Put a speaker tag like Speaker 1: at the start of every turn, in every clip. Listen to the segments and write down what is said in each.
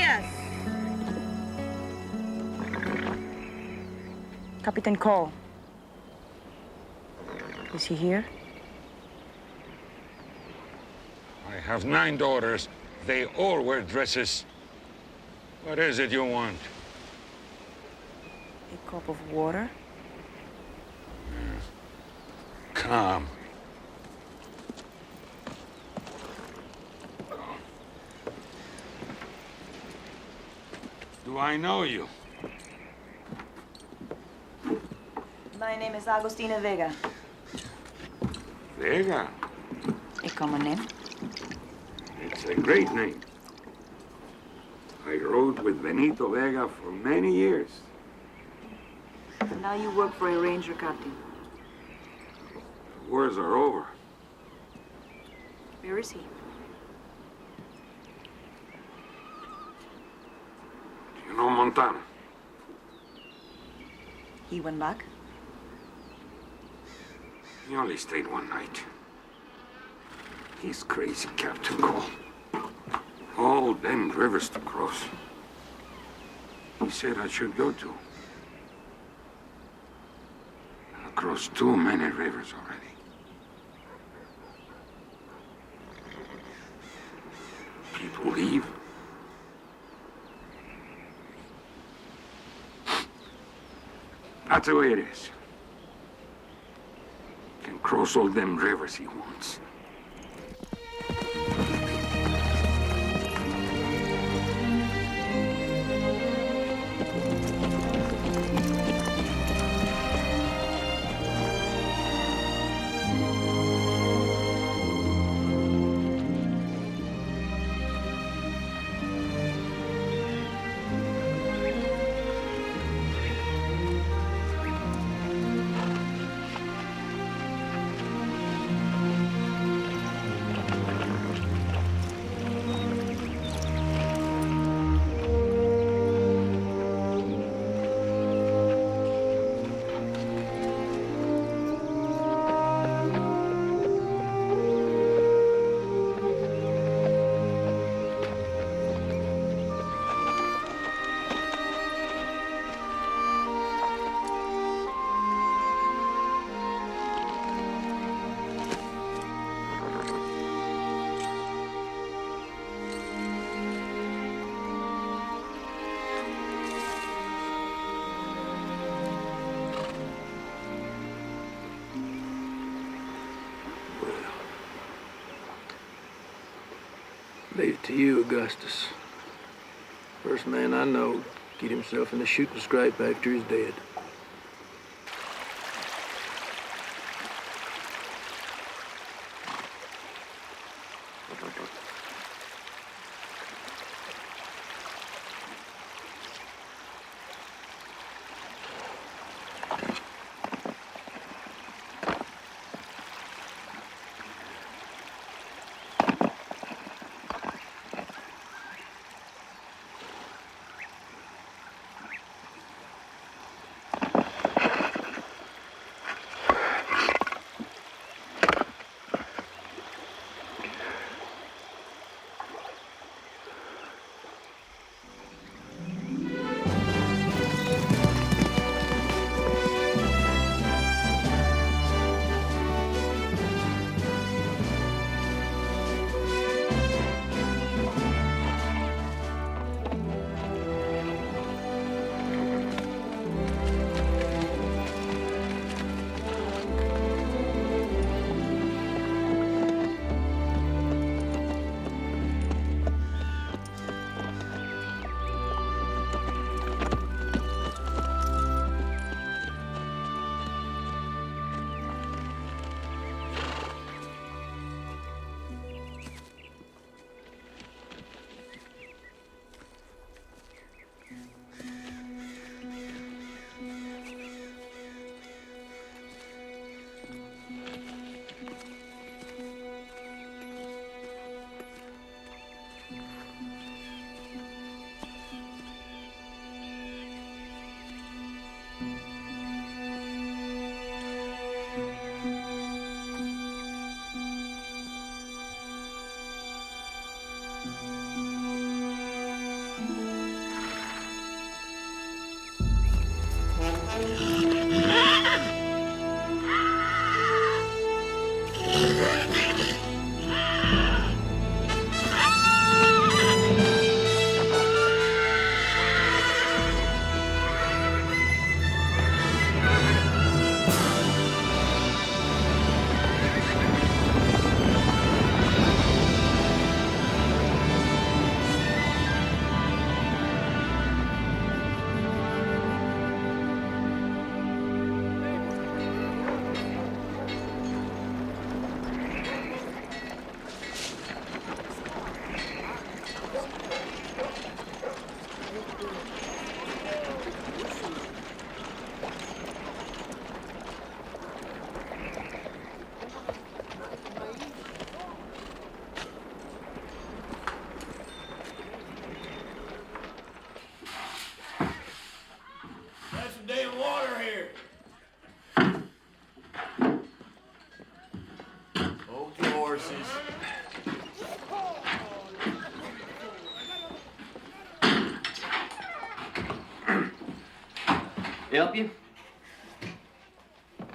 Speaker 1: Yes. Captain Cole. Is he here?
Speaker 2: I have 9 daughters. They all wear dresses. What is it you want?
Speaker 1: A cup of water?
Speaker 2: Come. Do I know you?
Speaker 1: My name is Agustina Vega.
Speaker 2: Vega?
Speaker 1: A common name?
Speaker 2: It's a great name. I rode with Benito Vega for many years.
Speaker 1: And now you work for a ranger captain.
Speaker 2: The wars are over.
Speaker 1: Where is he?
Speaker 2: Do you know Montana?
Speaker 1: He went back?
Speaker 2: He only stayed one night. He's crazy, Captain Cole. All them rivers to cross. He said I should go to. I crossed too many rivers already. People leave. That's the way it is. Can cross all them rivers he wants.
Speaker 3: Leave it to you, Augustus. First man I know get himself in a shooting scrape after he's dead.
Speaker 4: Help you?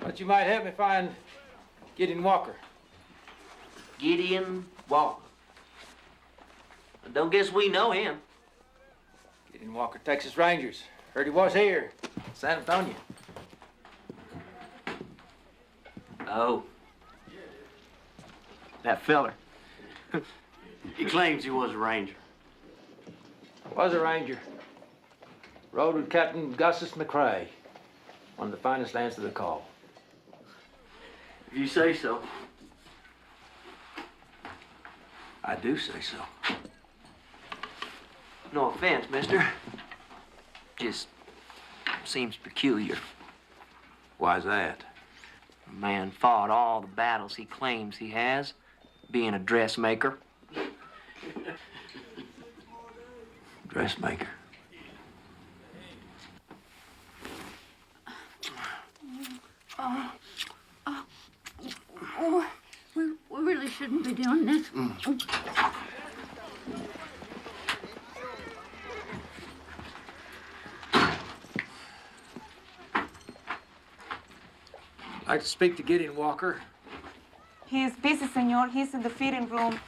Speaker 3: But you might help me find Gideon Walker.
Speaker 4: Gideon Walker. Don't guess we know him.
Speaker 3: Gideon Walker, Texas Rangers. Heard he was here, San Antonio.
Speaker 4: Oh. That feller. He claims he was a ranger.
Speaker 3: Was a ranger. Rode with Captain Gustus McCrae. One of the finest lands of the call.
Speaker 4: If you say so.
Speaker 3: I do say so.
Speaker 4: No offense, mister. Just seems peculiar.
Speaker 3: Why's that?
Speaker 4: A man fought all the battles he claims he has, being a dressmaker.
Speaker 3: Dressmaker.
Speaker 5: Oh, we really shouldn't be doing this.
Speaker 3: I'd like to speak to Gideon Walker.
Speaker 6: He is busy, senor. He's in the feeding room.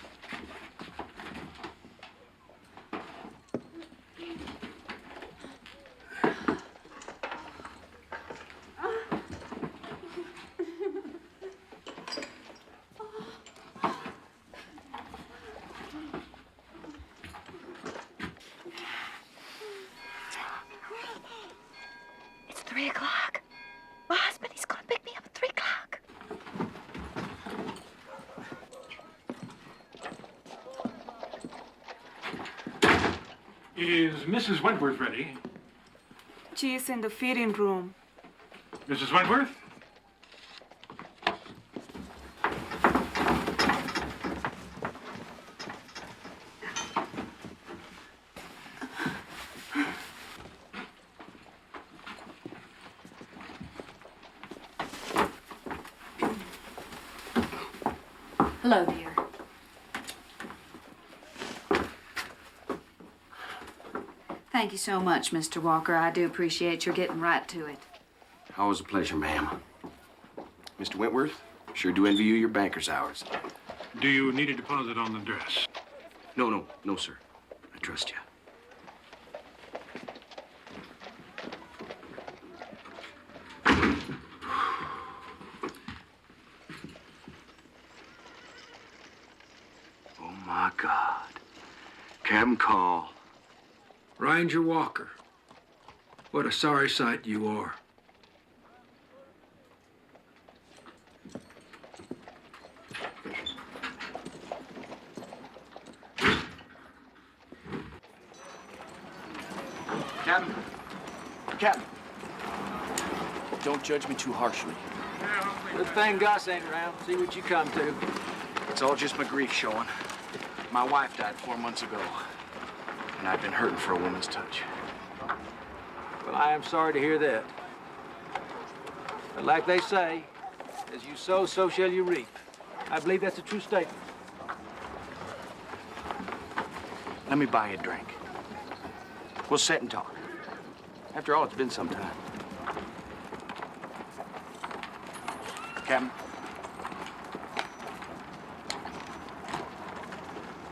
Speaker 5: It's 3 o'clock. My husband, he's gonna pick me up at 3 o'clock.
Speaker 7: Is Mrs. Wentworth ready?
Speaker 6: She is in the feeding room.
Speaker 7: Mrs. Wentworth?
Speaker 5: Hello, dear. Thank you so much, Mr. Walker. I do appreciate your getting right to it.
Speaker 8: Always a pleasure, ma'am. Mr. Wentworth, sure do envy you your banker's hours.
Speaker 7: Do you need a deposit on the dress?
Speaker 8: No, sir. I trust you. Oh, my God. Cabin call.
Speaker 3: Ranger Walker. What a sorry sight you are.
Speaker 8: Captain. Don't judge me too harshly.
Speaker 3: Good thing Gus ain't around. See what you come to.
Speaker 8: It's all just my grief showing. My wife died 4 months ago, and I've been hurting for a woman's touch.
Speaker 3: Well, I am sorry to hear that. But like they say, as you sow, so shall you reap. I believe that's a true statement.
Speaker 8: Let me buy you a drink. We'll sit and talk. After all, it's been some time. Captain.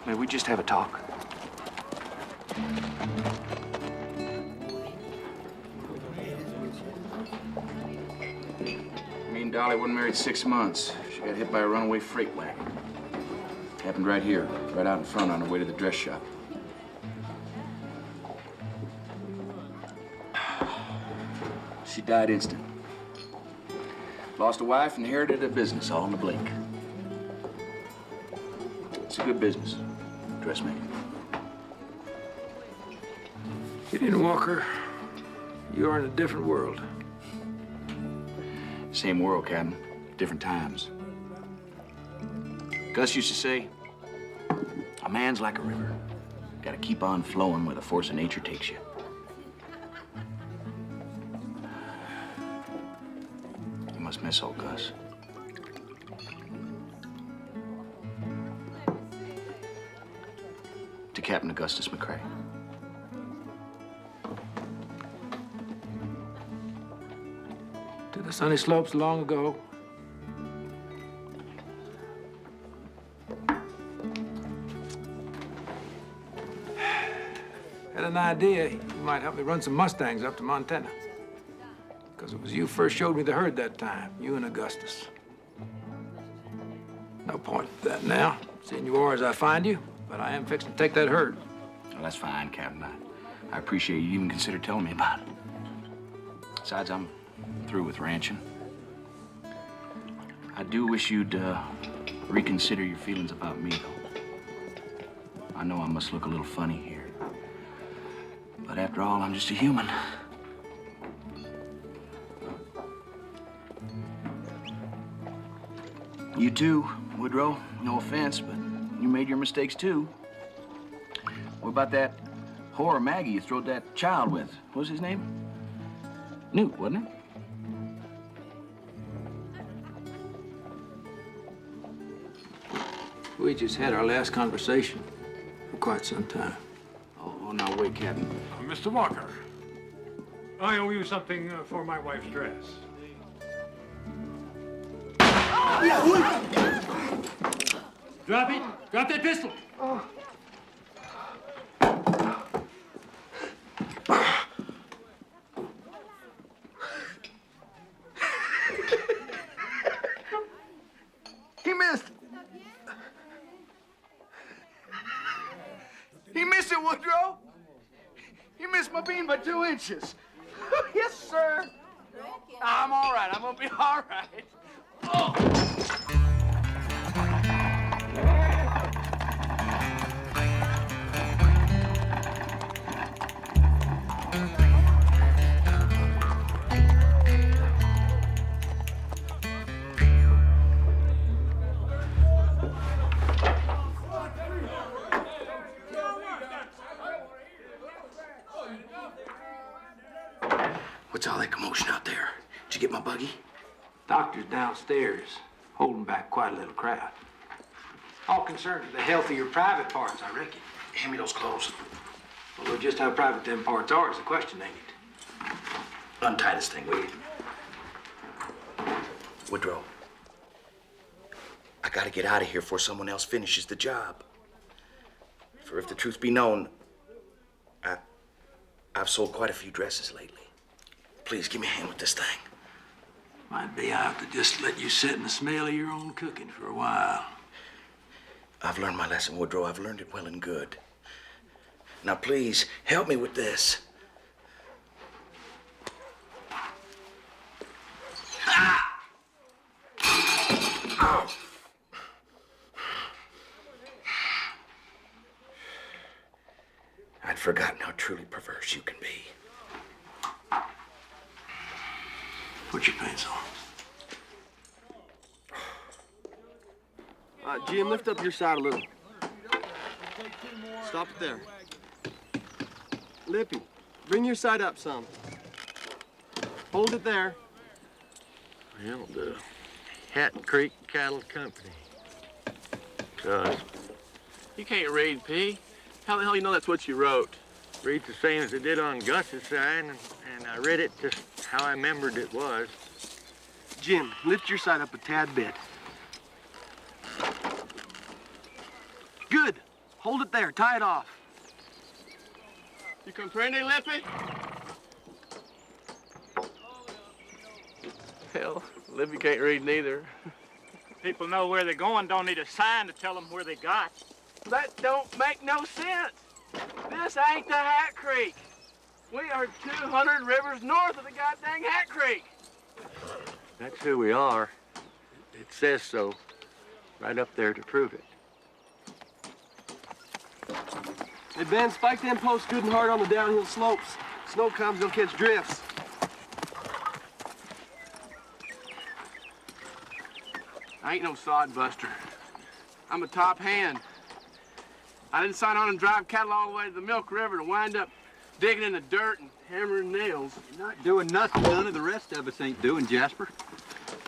Speaker 8: May we just have a talk? Me and Dolly wasn't married 6 months. She got hit by a runaway freight wagon. Happened right here, right out in front on her way to the dress shop. She died instant. Lost a wife, inherited a business all in a blink. It's a good business, dressmaking.
Speaker 3: Gideon Walker, you are in a different world.
Speaker 8: Same world, Captain. Different times. Gus used to say, a man's like a river. Gotta keep on flowing where the force of nature takes you. You must miss old Gus. To Captain Augustus McCrae.
Speaker 3: the sunny slopes long ago. Had an idea you might help me run some Mustangs up to Montana. Because it was you first showed me the herd that time, you and Augustus. No point to that now, seeing you are as I find you, but I am fixing to take that herd.
Speaker 8: Well, that's fine, Captain. I appreciate you even consider telling me about it. Besides, I'm through with ranching. I do wish you'd reconsider your feelings about me, though. I know I must look a little funny here. But after all, I'm just a human. You too, Woodrow. No offense, but you made your mistakes too. What about that whore Maggie you throwed that child with? What was his name? Newt, wasn't it?
Speaker 3: We just had our last conversation for quite some time.
Speaker 8: Oh, no, wait, Captain.
Speaker 7: Mr. Walker, I owe you something for my wife's dress. Drop it! Drop that pistol!
Speaker 8: He missed. He missed it, Woodrow. He missed my bean by 2 inches. Yes, sir. I'm all right. I'm gonna be all right. Oh. What's all that commotion out there? Did you get my buggy?
Speaker 3: Doctor's downstairs, holding back quite a little crowd. All concerned with the health of your private parts, I reckon.
Speaker 8: Hand me those clothes.
Speaker 3: Although just how private them parts are is the question, ain't it?
Speaker 8: Untie this thing, will you? Woodrow, I gotta get out of here before someone else finishes the job. For if the truth be known, I've sold quite a few dresses lately. Please give me a hand with this thing.
Speaker 3: Might be I have to just let you sit in the smell of your own cooking for a while.
Speaker 8: I've learned my lesson, Woodrow. I've learned it well and good. Now, please, help me with this. Ah! Ow! I'd forgotten how truly perverse you can be.
Speaker 3: Put your pants on.
Speaker 9: Jim, lift up your side a little. Stop it there. Lippy, bring your side up some. Hold it there.
Speaker 10: Well, the Hat Creek Cattle Company. You can't read, P. How the hell you know that's what you wrote? Reads the same as it did on Gus's sign, and I read it just how I remembered it was.
Speaker 9: Jim, lift your side up a tad bit. Good. Hold it there. Tie it off.
Speaker 10: You comprende, Lippy? Hell, Lippy can't read neither.
Speaker 7: People know where they're going, don't need a sign to tell them where they got.
Speaker 10: That don't make no sense. This ain't the Hat Creek. We are 200 rivers north of the goddamn Hat Creek. That's who we are. It says so. Right up there to prove it.
Speaker 9: Hey, Ben, spike them posts good and hard on the downhill slopes. Snow comes, they'll catch drifts. I ain't no sod buster. I'm a top hand. I didn't sign on and drive cattle all the way to the Milk River to wind up digging in the dirt and hammering nails.
Speaker 11: You're not doing nothing none of the rest of us ain't doing, Jasper.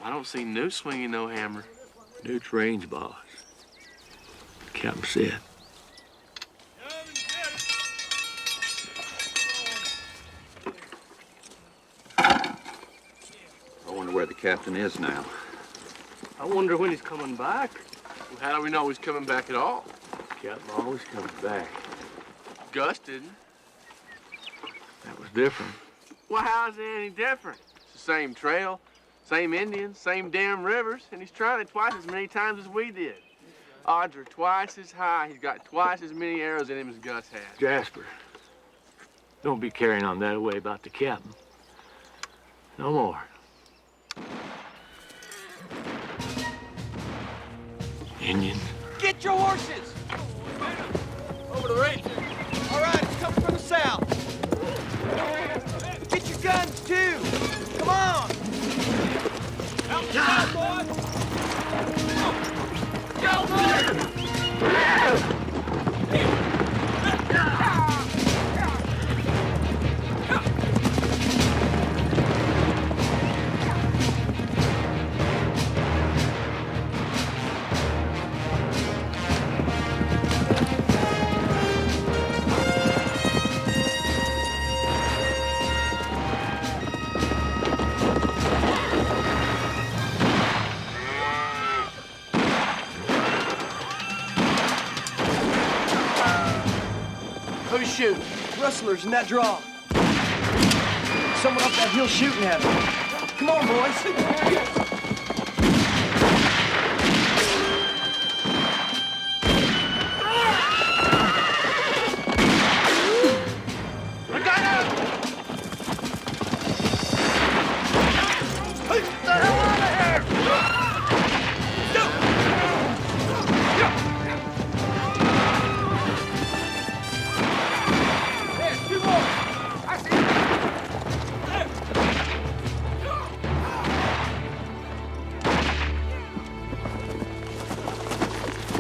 Speaker 10: I don't see Newt swinging no hammer. Newt's range boss. Captain said.
Speaker 8: I wonder
Speaker 11: captain is now.
Speaker 10: I wonder when he's coming back.
Speaker 9: Well, how do we know he's coming back at all?
Speaker 10: Captain always comes back.
Speaker 9: Gus didn't.
Speaker 10: That was different.
Speaker 9: Well, how's it any different? It's the same trail, same Indians, same damn rivers, and he's tried it twice as many times as we did. Odds are twice as high. He's got twice as many arrows in him as Gus has.
Speaker 10: Jasper, don't be carrying on that way about the captain. No more. Indians.
Speaker 12: Get your horses! Over the range. All right, it's coming from the south. Get your guns, too. Come on. Outside, boys. Go,
Speaker 9: Who's shooting?
Speaker 12: Rustlers in that draw. Someone up that hill shooting at them. Come on, boys.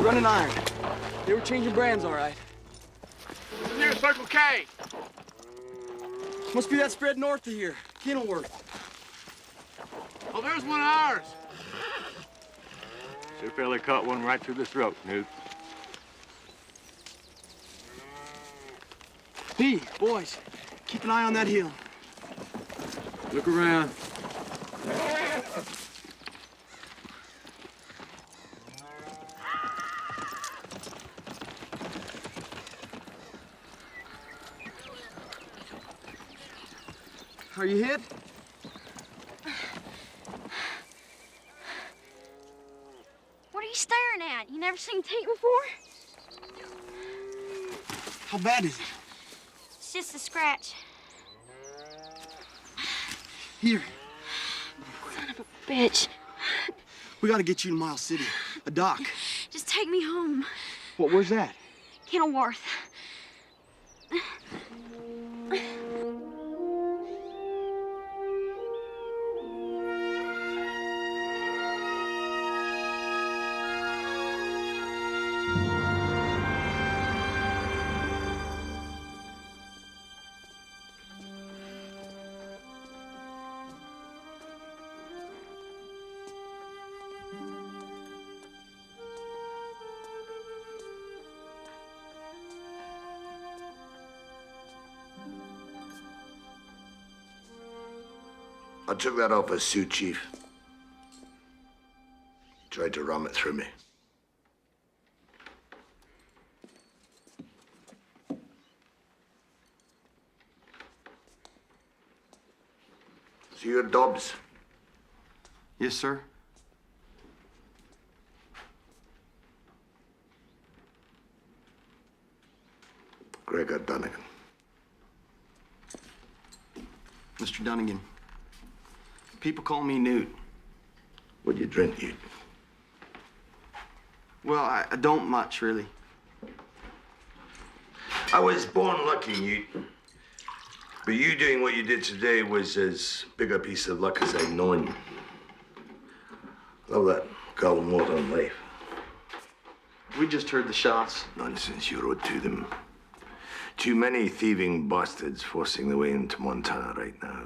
Speaker 12: Running iron. They were changing brands, all right.
Speaker 9: Near Circle K.
Speaker 12: Must be that spread north of here. Kenilworth.
Speaker 9: Oh, there's one of ours.
Speaker 10: Sure fairly caught one right through the throat, Newt.
Speaker 12: Hey, boys, keep an eye on that hill.
Speaker 10: Look around.
Speaker 12: Are you hit?
Speaker 13: What are you staring at? You never seen teeth before?
Speaker 12: How bad is it?
Speaker 13: It's just a scratch.
Speaker 12: Here,
Speaker 13: Son of a bitch.
Speaker 12: we gotta get you to Miles City. A doc.
Speaker 13: Just take me home.
Speaker 12: What, where's that?
Speaker 13: Kenilworth.
Speaker 14: I took that off his suit, Chief. Tried to ram it through me. So you're Dobbs?
Speaker 12: Yes, sir.
Speaker 14: Gregor Dunnigan.
Speaker 12: Mr. Dunnigan. People call me Newt.
Speaker 14: What do you drink, Newt?
Speaker 12: Well, I don't much, really.
Speaker 14: I was born lucky, Newt. But you doing what you did today was as big a piece of luck as I've known. Love that girl more than life.
Speaker 12: We just heard the shots.
Speaker 14: Nonsense, you rode to them. Too many thieving bastards forcing their way into Montana right now.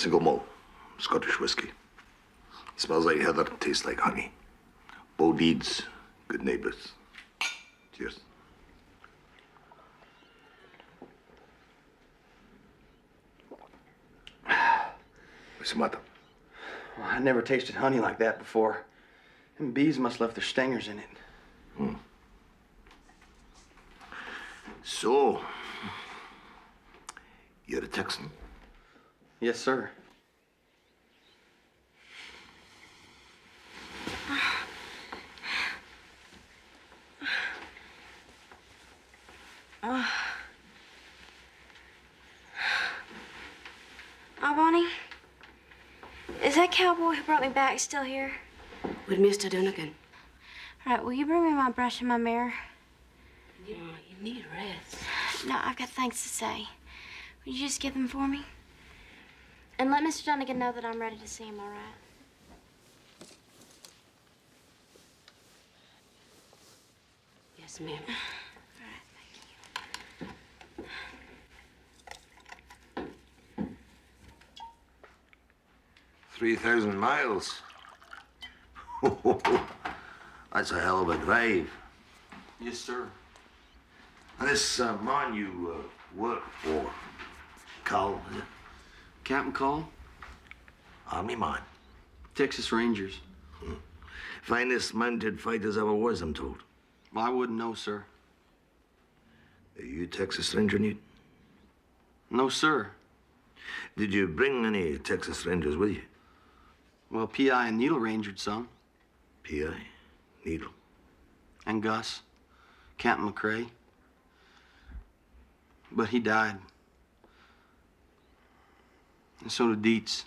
Speaker 14: Single malt, Scottish whiskey. Smells like heather, tastes like honey. Bold deeds, good neighbors. Cheers. What's the matter?
Speaker 12: Well, I never tasted honey like that before. Them bees must left their stingers in it.
Speaker 14: Hmm. So, you're a Texan?
Speaker 12: Yes, sir.
Speaker 13: Oh, Bonnie, is that cowboy who brought me back still here?
Speaker 15: With Mr. Dunnigan.
Speaker 13: All right, will you bring me my brush and my mirror?
Speaker 15: You need rest.
Speaker 13: No, I've got things to say. Would you just get them for me? And let Mr. Dunnigan know that I'm ready to see him, all right?
Speaker 15: Yes, ma'am.
Speaker 14: 3,000 miles. That's a hell of a drive.
Speaker 12: Yes, sir.
Speaker 14: And this man you work for, Carl, is it?
Speaker 12: Captain Call?
Speaker 14: Army man.
Speaker 12: Texas Rangers.
Speaker 14: Finest mounted fighters ever was, I'm told.
Speaker 12: Well, I wouldn't know, sir.
Speaker 14: Are you Texas Ranger, Newt?
Speaker 12: No, sir.
Speaker 14: Did you bring any Texas Rangers with you?
Speaker 12: Well, P.I. and Needle Rangered some.
Speaker 14: P.I., Needle.
Speaker 12: And Gus. Captain McCrae. But he died. And so did Dietz.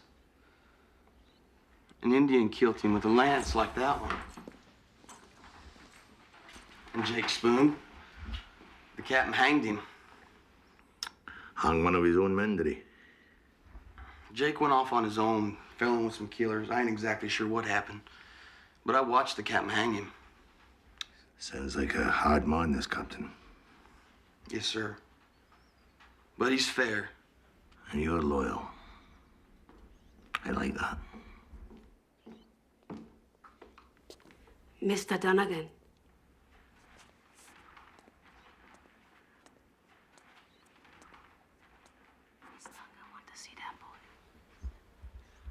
Speaker 12: An Indian killed him with a lance like that one. And Jake Spoon, the captain hanged him.
Speaker 14: Hung one of his own men, did he?
Speaker 12: Jake went off on his own, fell in with some killers. I ain't exactly sure what happened, but I watched the captain hang him.
Speaker 14: Sounds like a hard man, this captain.
Speaker 12: Yes, sir. But he's fair.
Speaker 14: And you're loyal. I like that.
Speaker 15: Mr. Dunnigan.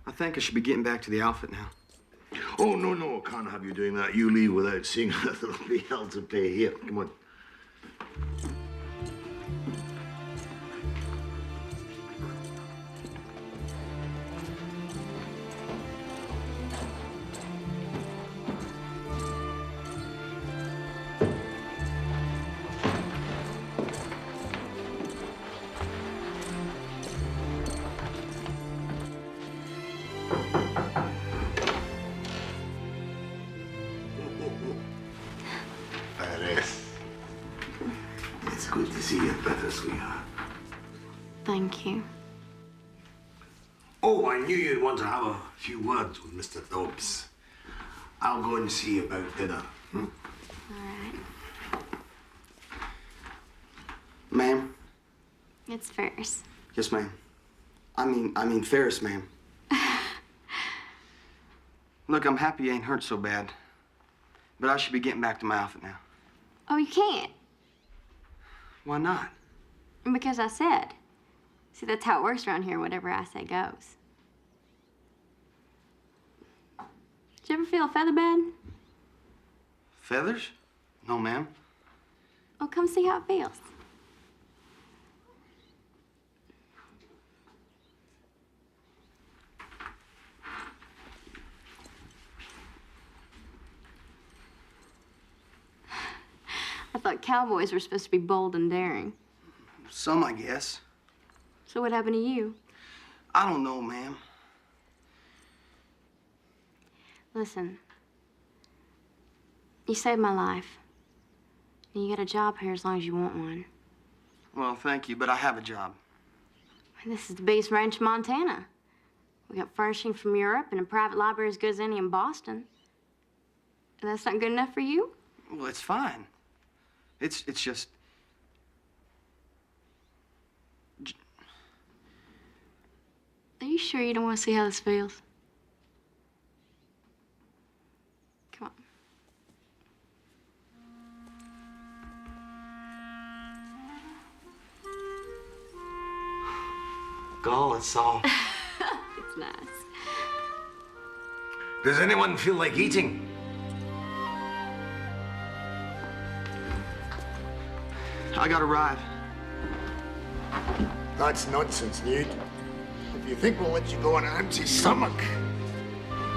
Speaker 12: I think I should be getting back to the outfit now.
Speaker 14: Oh, no, can't have you doing that. You leave without seeing her. There'll be hell to pay. Here, come on. It's good to see you better, sweetheart.
Speaker 13: Thank you.
Speaker 14: Oh, I knew you'd want to have a few words with Mr. Dobbs. I'll go and see you about dinner.
Speaker 13: All right.
Speaker 12: Ma'am?
Speaker 13: It's Ferris.
Speaker 12: Yes, ma'am. I mean Ferris, ma'am. Look, I'm happy you ain't hurt so bad, but I should be getting back to my outfit now.
Speaker 13: Oh, you can't.
Speaker 12: Why not?
Speaker 13: Because I said. See, that's how it works around here. Whatever I say goes. Did you ever feel a feather bed?
Speaker 12: Feathers? No, ma'am.
Speaker 13: Oh, come see how it feels. I thought cowboys were supposed to be bold and daring.
Speaker 12: Some, I guess.
Speaker 13: So what happened to you?
Speaker 12: I don't know, ma'am.
Speaker 13: Listen, you saved my life. And you got a job here as long as you want one.
Speaker 12: Well, thank you, but I have a job.
Speaker 13: This is the biggest ranch in Montana. We got furnishing from Europe and a private library as good as any in Boston. And that's not good enough for you?
Speaker 12: Well, it's fine. It's just...
Speaker 13: Are you sure you don't want to see how this feels? Come on.
Speaker 12: Gall, it's soft.
Speaker 13: It's nice.
Speaker 14: Does anyone feel like eating?
Speaker 12: I gotta ride.
Speaker 14: That's nonsense, Newt. If you think we'll let you go on an empty stomach,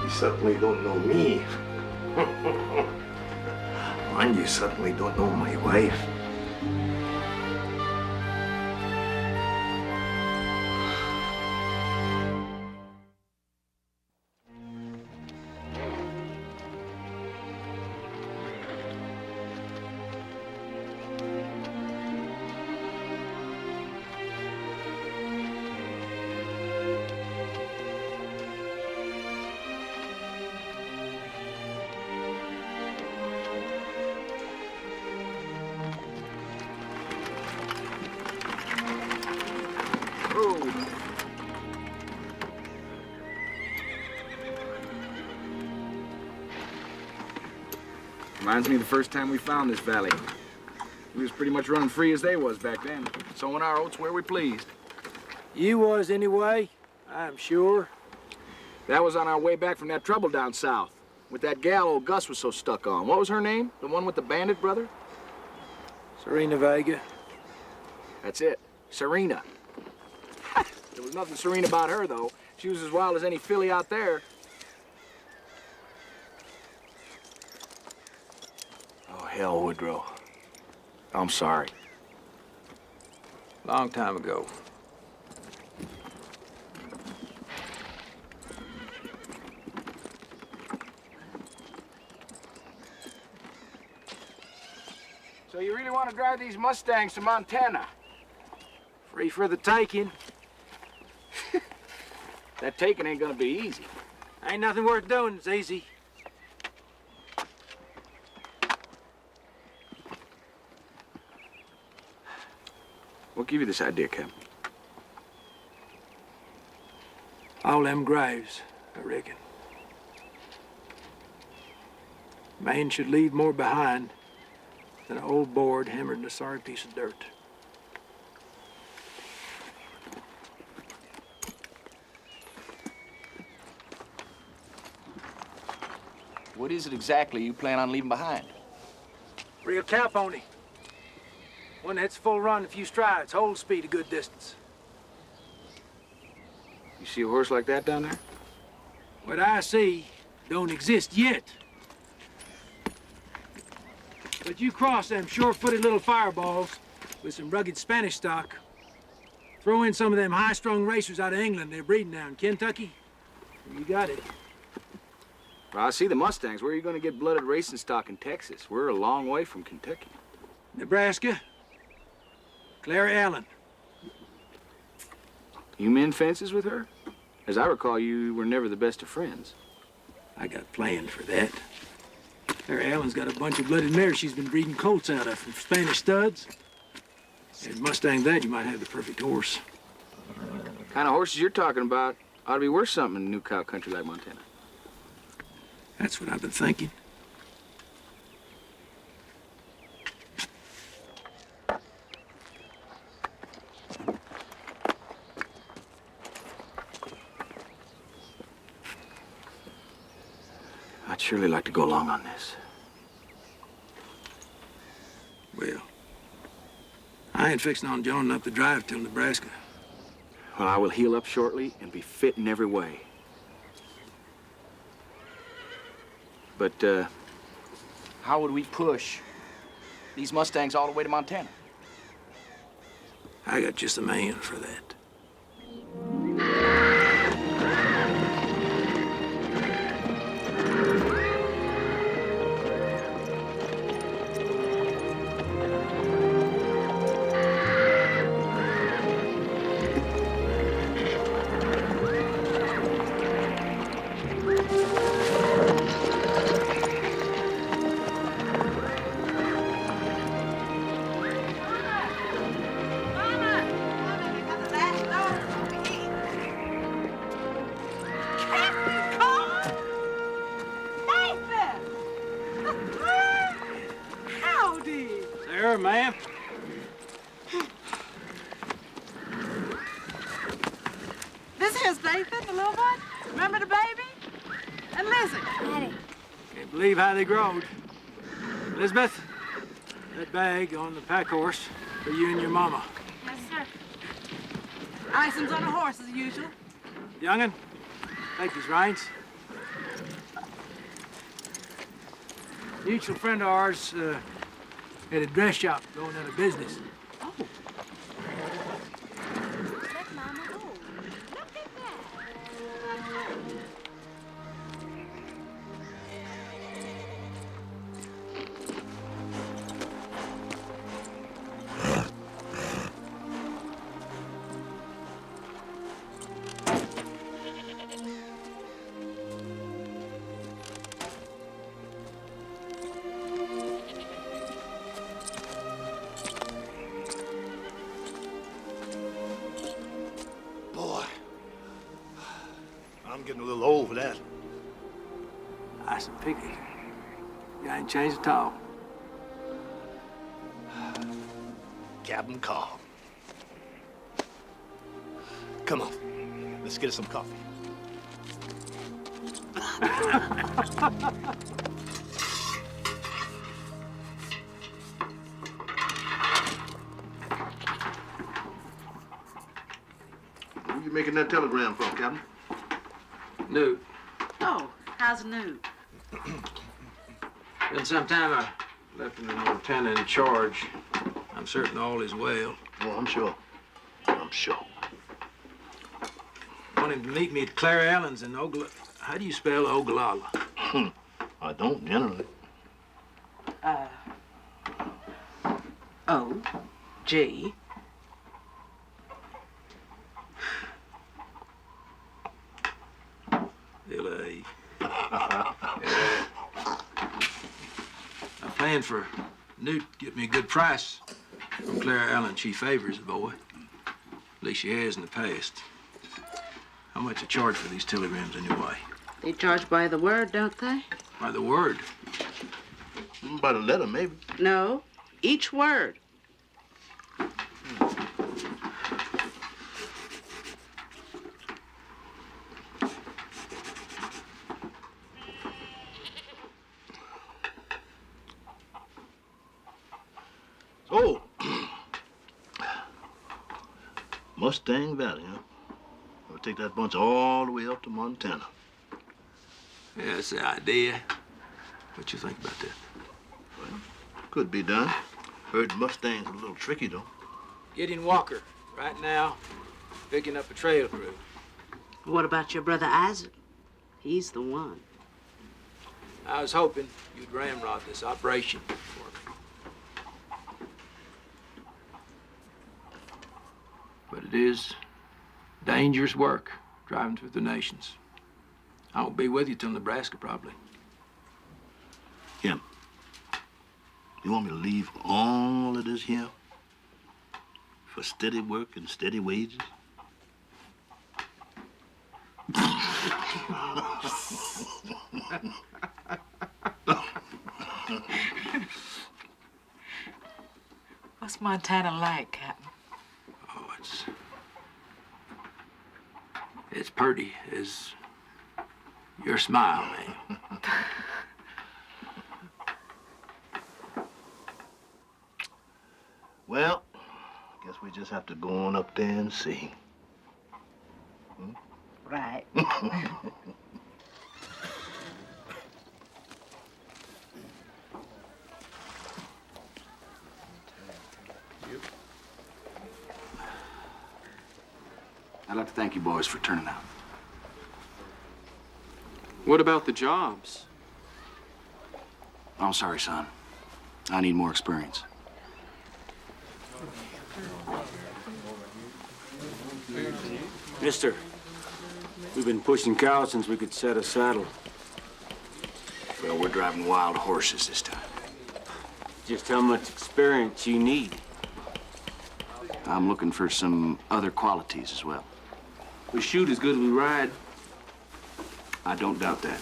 Speaker 14: you certainly don't know me. And you certainly don't know my wife.
Speaker 8: Reminds me of the first time we found this valley. We was pretty much running free as they was back then. Sowing our oats where we pleased.
Speaker 3: You was anyway, I'm sure.
Speaker 8: That was on our way back from that trouble down south. With that gal old Gus was so stuck on. What was her name? The one with the bandit brother?
Speaker 3: Serena Vega.
Speaker 8: That's it. Serena. There was nothing serene about her, though. She was as wild as any filly out there. Oh, hell, Woodrow. I'm sorry.
Speaker 3: Long time ago.
Speaker 8: So you really want to drive these Mustangs to Montana?
Speaker 3: Free for the taking.
Speaker 8: That taking ain't gonna be easy.
Speaker 3: Ain't nothing worth doing, it's easy.
Speaker 8: What gave you this idea, Captain?
Speaker 3: All them graves, I reckon. Man should leave more behind than an old board hammered in a sorry piece of dirt.
Speaker 8: What is it exactly you plan on leaving behind?
Speaker 3: Real cow pony. One that hits full run in a few strides, hold speed a good distance.
Speaker 8: You see a horse like that down there?
Speaker 3: What I see don't exist yet. But you cross them sure-footed little fireballs with some rugged Spanish stock. Throw in some of them high-strung racers out of England they're breeding now in Kentucky. You got it.
Speaker 8: Well, I see the Mustangs. Where are you going to get blooded racing stock in Texas? We're a long way from Kentucky.
Speaker 3: Nebraska. Clara Allen.
Speaker 8: You mend fences with her? As I recall, you were never the best of friends.
Speaker 3: I got plans for that. Clara Allen's got a bunch of blooded mares she's been breeding colts out of from Spanish studs. If Mustang that, you might have the perfect horse.
Speaker 8: Kind of horses you're talking about ought to be worth something in a new cow country like Montana.
Speaker 3: That's what I've been thinking.
Speaker 8: I'd surely like to go along on this.
Speaker 3: Well, I ain't fixing on joining up the drive till Nebraska.
Speaker 8: Well, I will heal up shortly and be fit in every way. But, how would we push these Mustangs all the way to Montana?
Speaker 3: I got just a man for that. Sir, ma'am.
Speaker 6: This here's Nathan, the little one. Remember the baby? And Lizzie.
Speaker 15: Daddy.
Speaker 3: Can't believe how they growed. Elizabeth, that bag on the pack horse for you and your mama.
Speaker 6: Yes, sir. Ison's on a horse as usual.
Speaker 3: Young'un, take these reins. Mutual friend of ours had a dress shop going out of business.
Speaker 6: Oh.
Speaker 15: Let Mama go. Look at that.
Speaker 14: Boy, I'm getting a little old for that.
Speaker 3: Ice and picky. You ain't changed at all.
Speaker 14: Captain Cobb. Come on, let's get us some coffee.
Speaker 16: Where you making that telegram from, Captain?
Speaker 3: Newt.
Speaker 6: Oh, how's Newt?
Speaker 3: Been some time I left him a lieutenant in charge. I'm certain all is well.
Speaker 14: Oh, I'm sure. I'm sure.
Speaker 3: Want him to meet me at Claire Allen's in Ogla... How do you spell Ogallala?
Speaker 14: I don't generally.
Speaker 6: O-G.
Speaker 3: L.A. I planned for Newt to get me a good price from Claire Allen. She favors the boy. At least she has in the past. How much you charge for these telegrams anyway?
Speaker 6: They charge by the word, don't they?
Speaker 3: By the word.
Speaker 14: By the letter, maybe.
Speaker 6: No, each word.
Speaker 14: So, Mustang Valley, huh? We'll take that bunch all the way up to Montana.
Speaker 3: Yeah, that's the idea. What you think about that?
Speaker 14: Well, could be done. Heard Mustang's a little tricky, though.
Speaker 3: Getting Walker right now, picking up a trail crew.
Speaker 6: What about your brother Isaac? He's the one.
Speaker 3: I was hoping you'd ramrod this operation for me. But it is dangerous work, driving through the nations. I won't be with you till Nebraska, probably.
Speaker 14: Kim, you want me to leave all of this here for steady work and steady wages?
Speaker 6: What's Montana like, Captain?
Speaker 3: Oh, it's pretty as your smile, man.
Speaker 14: Well, I guess we just have to go on up there and see.
Speaker 6: Right.
Speaker 8: I'd like to thank you boys for turning out.
Speaker 17: What about the jobs?
Speaker 8: I'm sorry, son. I need more experience.
Speaker 2: Mister, we've been pushing cows since we could set a saddle.
Speaker 8: Well, we're driving wild horses this time.
Speaker 2: Just how much experience you need.
Speaker 8: I'm looking for some other qualities as well.
Speaker 2: We shoot as good as we ride.
Speaker 8: I don't doubt that.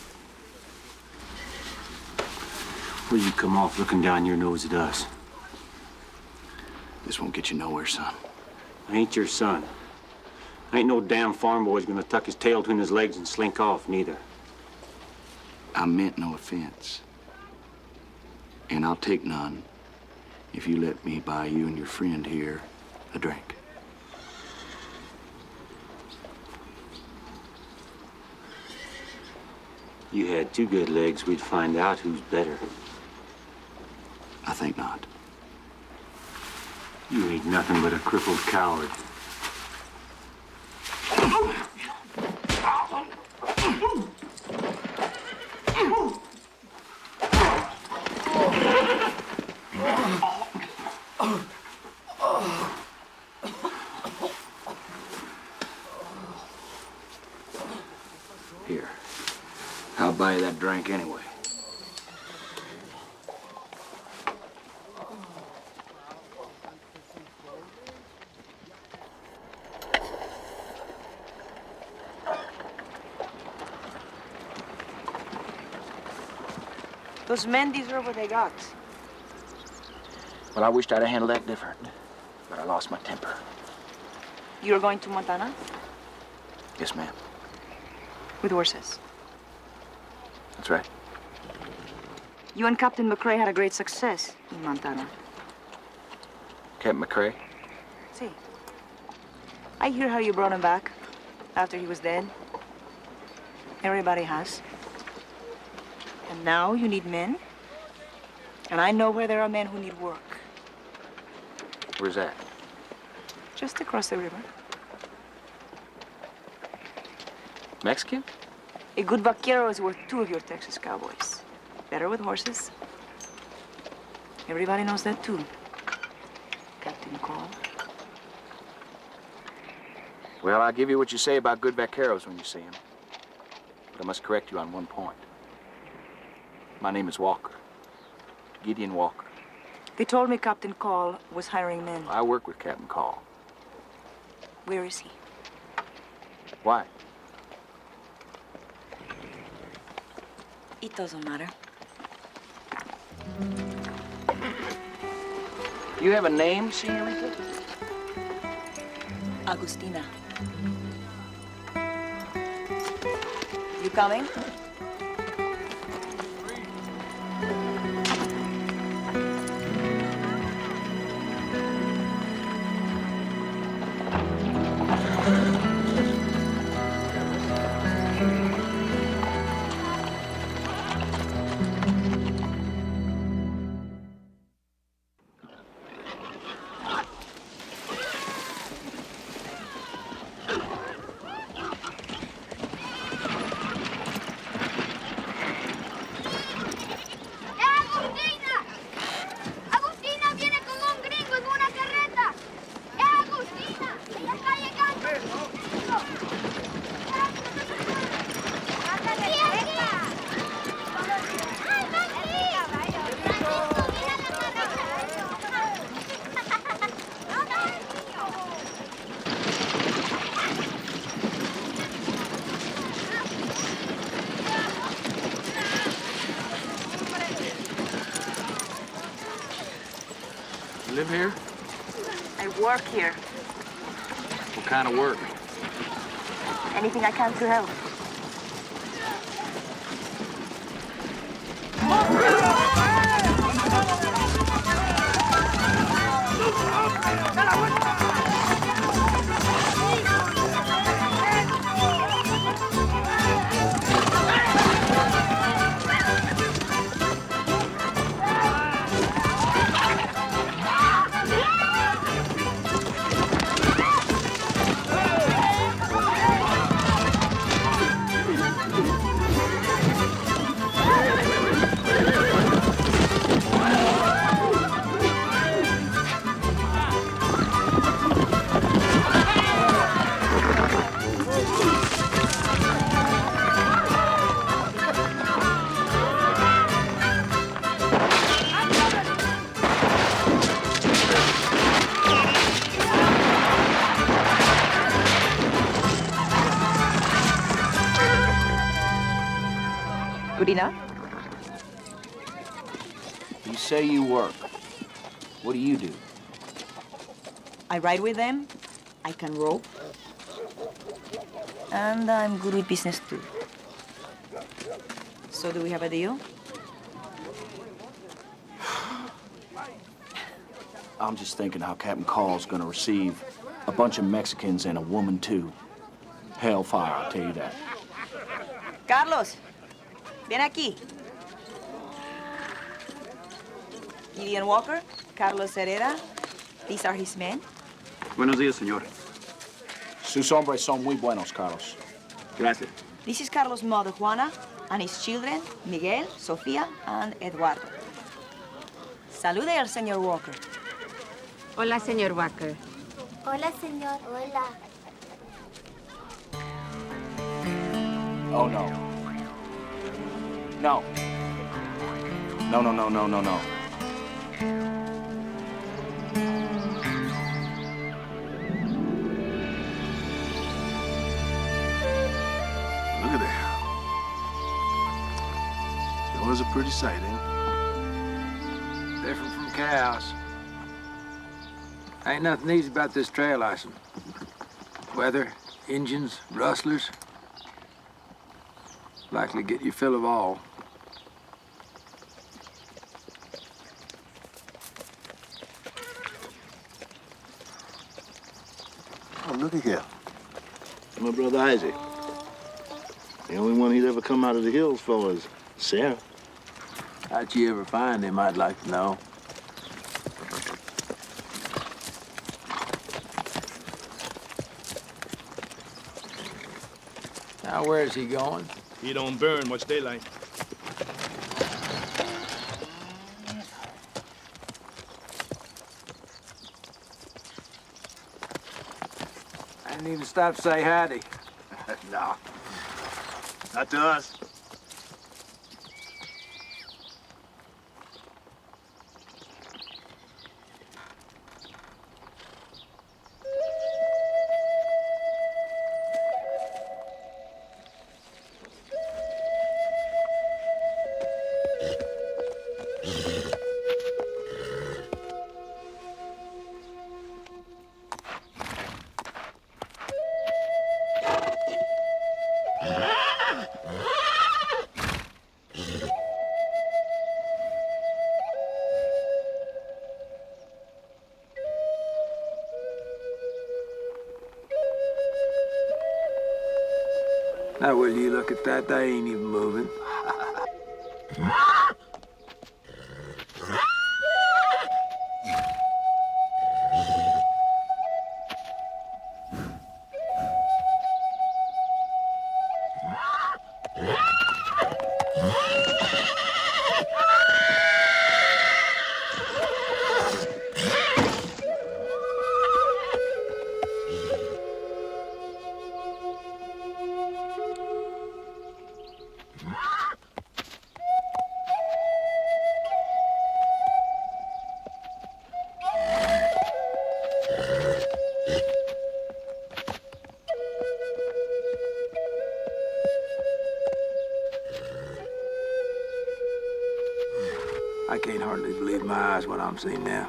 Speaker 2: Will you come off looking down your nose at us?
Speaker 8: This won't get you nowhere, son.
Speaker 2: I ain't your son. Ain't no damn farm boy's gonna tuck his tail between his legs and slink off, neither.
Speaker 8: I meant no offense. And I'll take none if you let me buy you and your friend here a drink.
Speaker 18: You had two good legs, we'd find out who's better.
Speaker 8: I think not.
Speaker 18: You ain't nothing but a crippled coward.
Speaker 8: Here. I'll buy you that drink anyway.
Speaker 1: Those men deserve what they got.
Speaker 8: Well, I wished I'd have handled that different, but I lost my temper.
Speaker 1: You're going to Montana?
Speaker 8: Yes, ma'am.
Speaker 1: With horses.
Speaker 8: That's right.
Speaker 1: You and Captain McCrae had a great success in Montana.
Speaker 8: Captain McCrae?
Speaker 1: See, I hear how you brought him back after he was dead. Everybody has. And now you need men. And I know where there are men who need work.
Speaker 8: Where's that?
Speaker 1: Just across the river.
Speaker 8: Mexican?
Speaker 1: A good vaquero is worth 2 of your Texas cowboys. Better with horses. Everybody knows that too. Captain Cole.
Speaker 8: Well, I'll give you what you say about good vaqueros when you see them. But I must correct you on one point. My name is Walker. Gideon Walker.
Speaker 1: They told me Captain Call was hiring men.
Speaker 8: I work with Captain Call.
Speaker 1: Where is he?
Speaker 8: Why?
Speaker 1: It doesn't matter.
Speaker 8: You have a name, senorita?
Speaker 1: Agustina. You coming?
Speaker 8: You live here?
Speaker 1: I work here.
Speaker 8: What kind of work?
Speaker 1: Anything I can to help. Good enough?
Speaker 8: You say you work. What do you do?
Speaker 1: I ride with them. I can rope. And I'm good with business too. So do we have a deal?
Speaker 8: I'm just thinking how Captain Call's gonna receive a bunch of Mexicans and a woman, too. Hellfire, I'll tell you that.
Speaker 1: Carlos, ven aquí. Gideon Walker, Carlos Herrera, these are his men.
Speaker 11: Buenos días, señor.
Speaker 8: Sus hombres son muy buenos, Carlos.
Speaker 11: Gracias.
Speaker 1: This is Carlos' mother, Juana, and his children, Miguel, Sofia, and Eduardo. Salude al señor Walker.
Speaker 19: Hola, señor Walker.
Speaker 15: Hola, señor. Hola.
Speaker 8: Oh, no. No. No, no, no, no, no, no.
Speaker 16: Look at that. It was a pretty sight, ain't
Speaker 3: Different from cows. Ain't nothing easy about this trail, Ison. Weather, Injuns, rustlers. Likely get your fill of all.
Speaker 16: Oh, look at here. My brother Isaac. The only one he'd ever come out of the hills for is Sarah.
Speaker 3: How'd you ever find him, I'd like to know. Now, where is he going?
Speaker 16: He don't burn much daylight.
Speaker 3: I didn't even stop to say howdy.
Speaker 16: No. Not to us.
Speaker 3: Now, will you look at that? They ain't even moving. I can't hardly believe my eyes what I'm seeing now.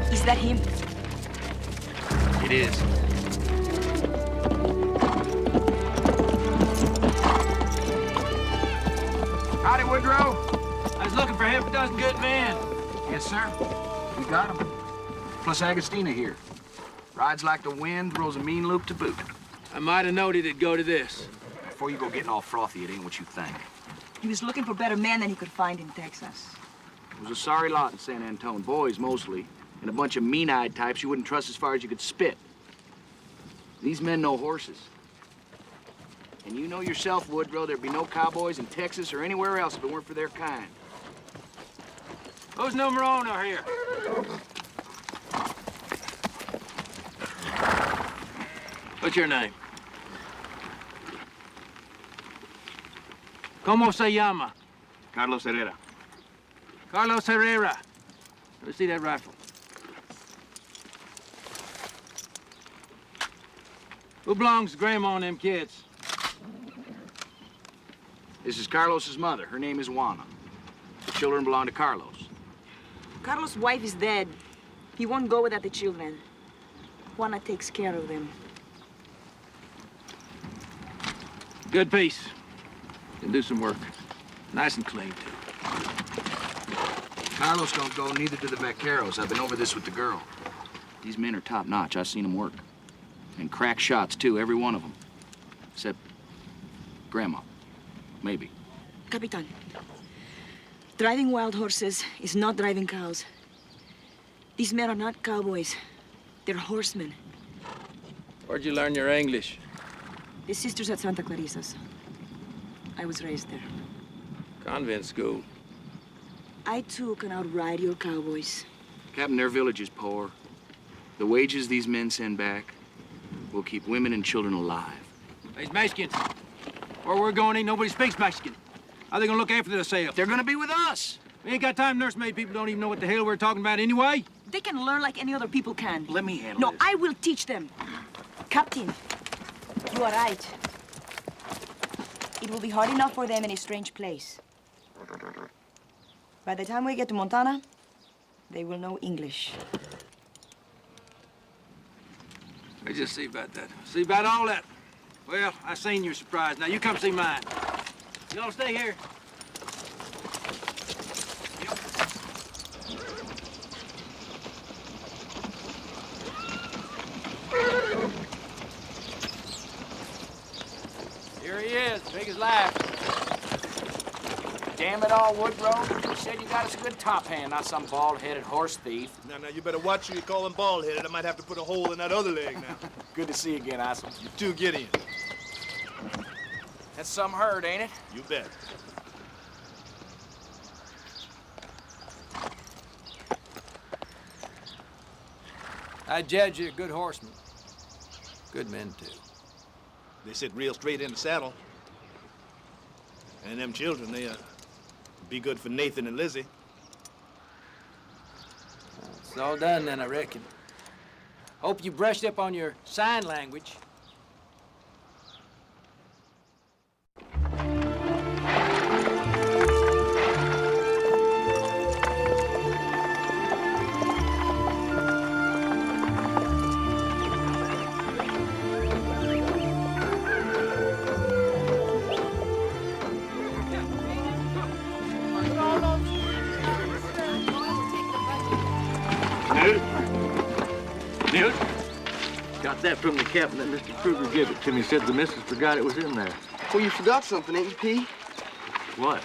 Speaker 1: Is that him?
Speaker 8: It is.
Speaker 3: Howdy, Woodrow. I was looking for half a dozen good men.
Speaker 8: Yes, sir. We got him. Plus Agostina here. Rides like the wind, throws a mean loop to boot.
Speaker 3: I might have noted it'd go to this.
Speaker 8: Before you go getting all frothy, it ain't what you think.
Speaker 1: He was looking for better men than he could find in Texas.
Speaker 8: It was a sorry lot in San Antone, boys mostly, and a bunch of mean-eyed types you wouldn't trust as far as you could spit. These men know horses. And you know yourself, Woodrow, there'd be no cowboys in Texas or anywhere else if it weren't for their kind.
Speaker 3: Who's number uno here? What's your name? ¿Cómo se llama?
Speaker 8: Carlos Herrera.
Speaker 3: Carlos Herrera. Let me see that rifle. Who belongs to Grandma and them kids?
Speaker 8: This is Carlos's mother. Her name is Juana. The children belong to Carlos.
Speaker 1: Carlos' wife is dead. He won't go without the children. Juana takes care of them.
Speaker 3: Good piece. Can do some work. Nice and clean, too.
Speaker 8: Carlos don't go, neither do the vaqueros. I've been over this with the girl. These men are top-notch. I've seen them work. And crack shots, too, every one of them. Except Grandma. Maybe.
Speaker 1: Capitan, driving wild horses is not driving cows. These men are not cowboys. They're horsemen.
Speaker 3: Where'd you learn your English?
Speaker 1: The sisters at Santa Clarisa's. I was raised there.
Speaker 3: Convent school.
Speaker 1: I, too, can outride your cowboys.
Speaker 8: Captain, their village is poor. The wages these men send back will keep women and children alive.
Speaker 3: These Mexicans. Where we're going, ain't nobody speaks Mexican. How they gonna look after themselves?
Speaker 8: They're gonna be with us.
Speaker 3: We ain't got time. Nursemaid people don't even know what the hell we're talking about anyway.
Speaker 1: They can learn like any other people can.
Speaker 8: Let me handle
Speaker 1: No,
Speaker 8: this.
Speaker 1: I will teach them. Captain, you are right. It will be hard enough for them in a strange place. By the time we get to Montana, they will know English.
Speaker 3: I just see about that. See about all that. Well, I seen your surprise. Now you come see mine. Y'all stay here. Here he is, big as life.
Speaker 8: Damn it all, Woodrow. You said you got us a good top hand, not some bald-headed horse thief.
Speaker 16: Now, you better watch who you call him bald-headed. I might have to put a hole in that other leg now.
Speaker 8: Good to see you again, Ossom.
Speaker 16: You too, Gideon.
Speaker 8: That's some herd, ain't it?
Speaker 16: You bet.
Speaker 3: I judge you a good horseman. Good men, too.
Speaker 16: They sit real straight in the saddle. And them children, they, be good for Nathan and Lizzie.
Speaker 3: It's all done then, I reckon. Hope you brushed up on your sign language.
Speaker 18: Newt? Got that from the captain that Mr. Kruger gave it to me. Said the missus forgot it was in there.
Speaker 12: Well, you forgot something, ain't you, P?
Speaker 18: What?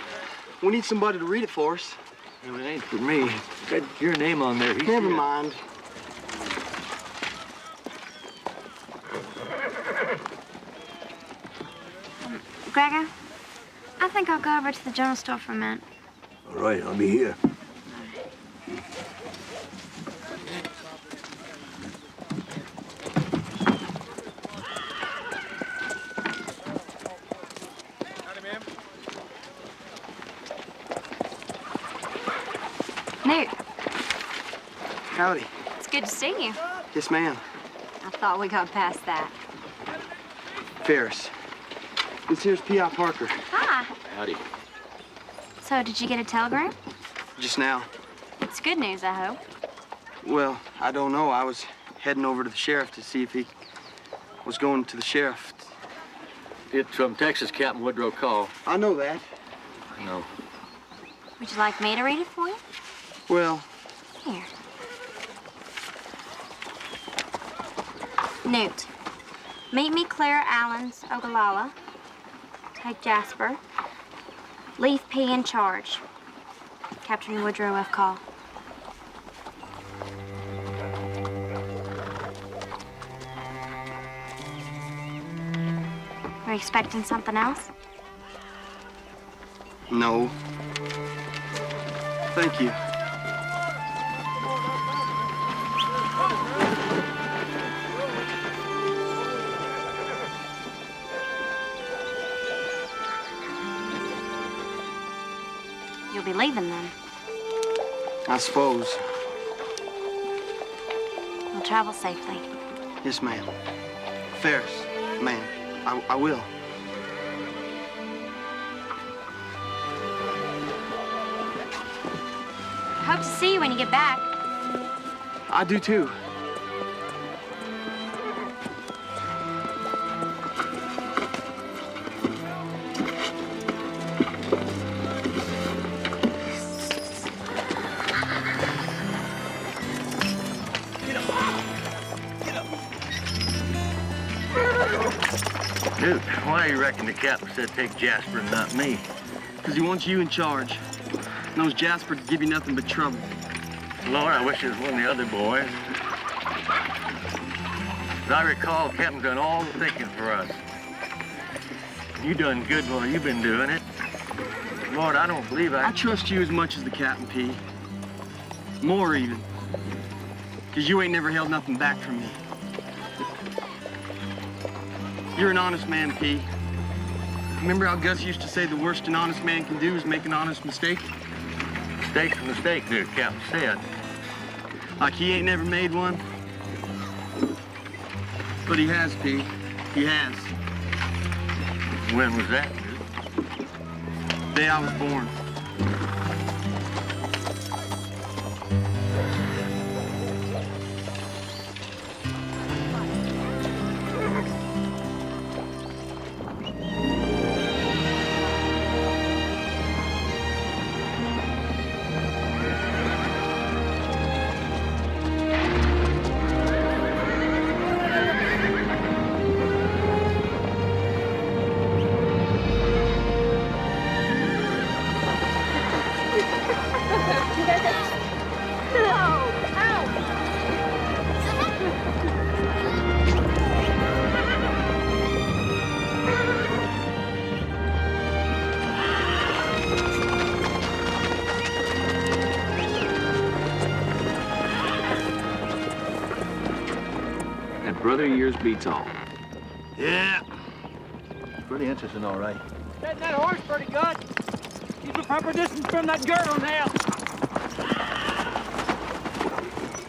Speaker 12: We need somebody to read it for us.
Speaker 18: Well, it ain't for me. Got your name on there.
Speaker 12: Never mind.
Speaker 13: Gregor, I think I'll go over to the general store for a minute.
Speaker 14: All right, I'll be here.
Speaker 13: Newt,
Speaker 12: Howdy.
Speaker 13: it's good to see you.
Speaker 12: Yes, ma'am.
Speaker 13: I thought we got past that.
Speaker 12: Ferris. This here's P.I. Parker.
Speaker 13: Hi.
Speaker 18: Howdy.
Speaker 13: So, did you get a telegram?
Speaker 12: Just now.
Speaker 13: It's good news, I hope.
Speaker 12: Well, I don't know. I was heading over to the sheriff to see if he was going to the sheriff.
Speaker 18: It's from Texas, Captain Woodrow called.
Speaker 12: I know that.
Speaker 18: No.
Speaker 13: Would you like me to read it for you?
Speaker 12: Well,
Speaker 13: Here. Newt, meet me Clara Allen's Ogallala. Take Jasper. Leave P in charge. Captain Woodrow F. Call. Were you expecting something else?
Speaker 12: No. Thank you.
Speaker 13: You'll be leaving then.
Speaker 12: I suppose.
Speaker 13: We'll travel safely.
Speaker 12: Yes, ma'am. Ferris, ma'am. I will.
Speaker 13: Hope to see you when you get back.
Speaker 12: I do too.
Speaker 18: Dude, why do you reckon the captain said take Jasper and not me?
Speaker 12: Because he wants you in charge. Knows Jasper could give you nothing but trouble.
Speaker 18: Lord, I wish it was one of the other boys. As I recall, the captain's done all the thinking for us. You done good while you've been doing it. Lord, I don't believe
Speaker 12: I trust you as much as the captain, P. More even. Because you ain't never held nothing back from me. You're an honest man, P. Remember how Gus used to say the worst an honest man can do is make an honest mistake?
Speaker 18: Mistake's a mistake, dude, Captain said.
Speaker 12: Like he ain't never made one? But he has, P. He has.
Speaker 18: When was that, dude?
Speaker 12: Day I was born.
Speaker 18: Brother of yours beats all.
Speaker 16: Yeah. Pretty interesting, all right.
Speaker 3: That horse pretty good. Keep a proper distance from that girdle now.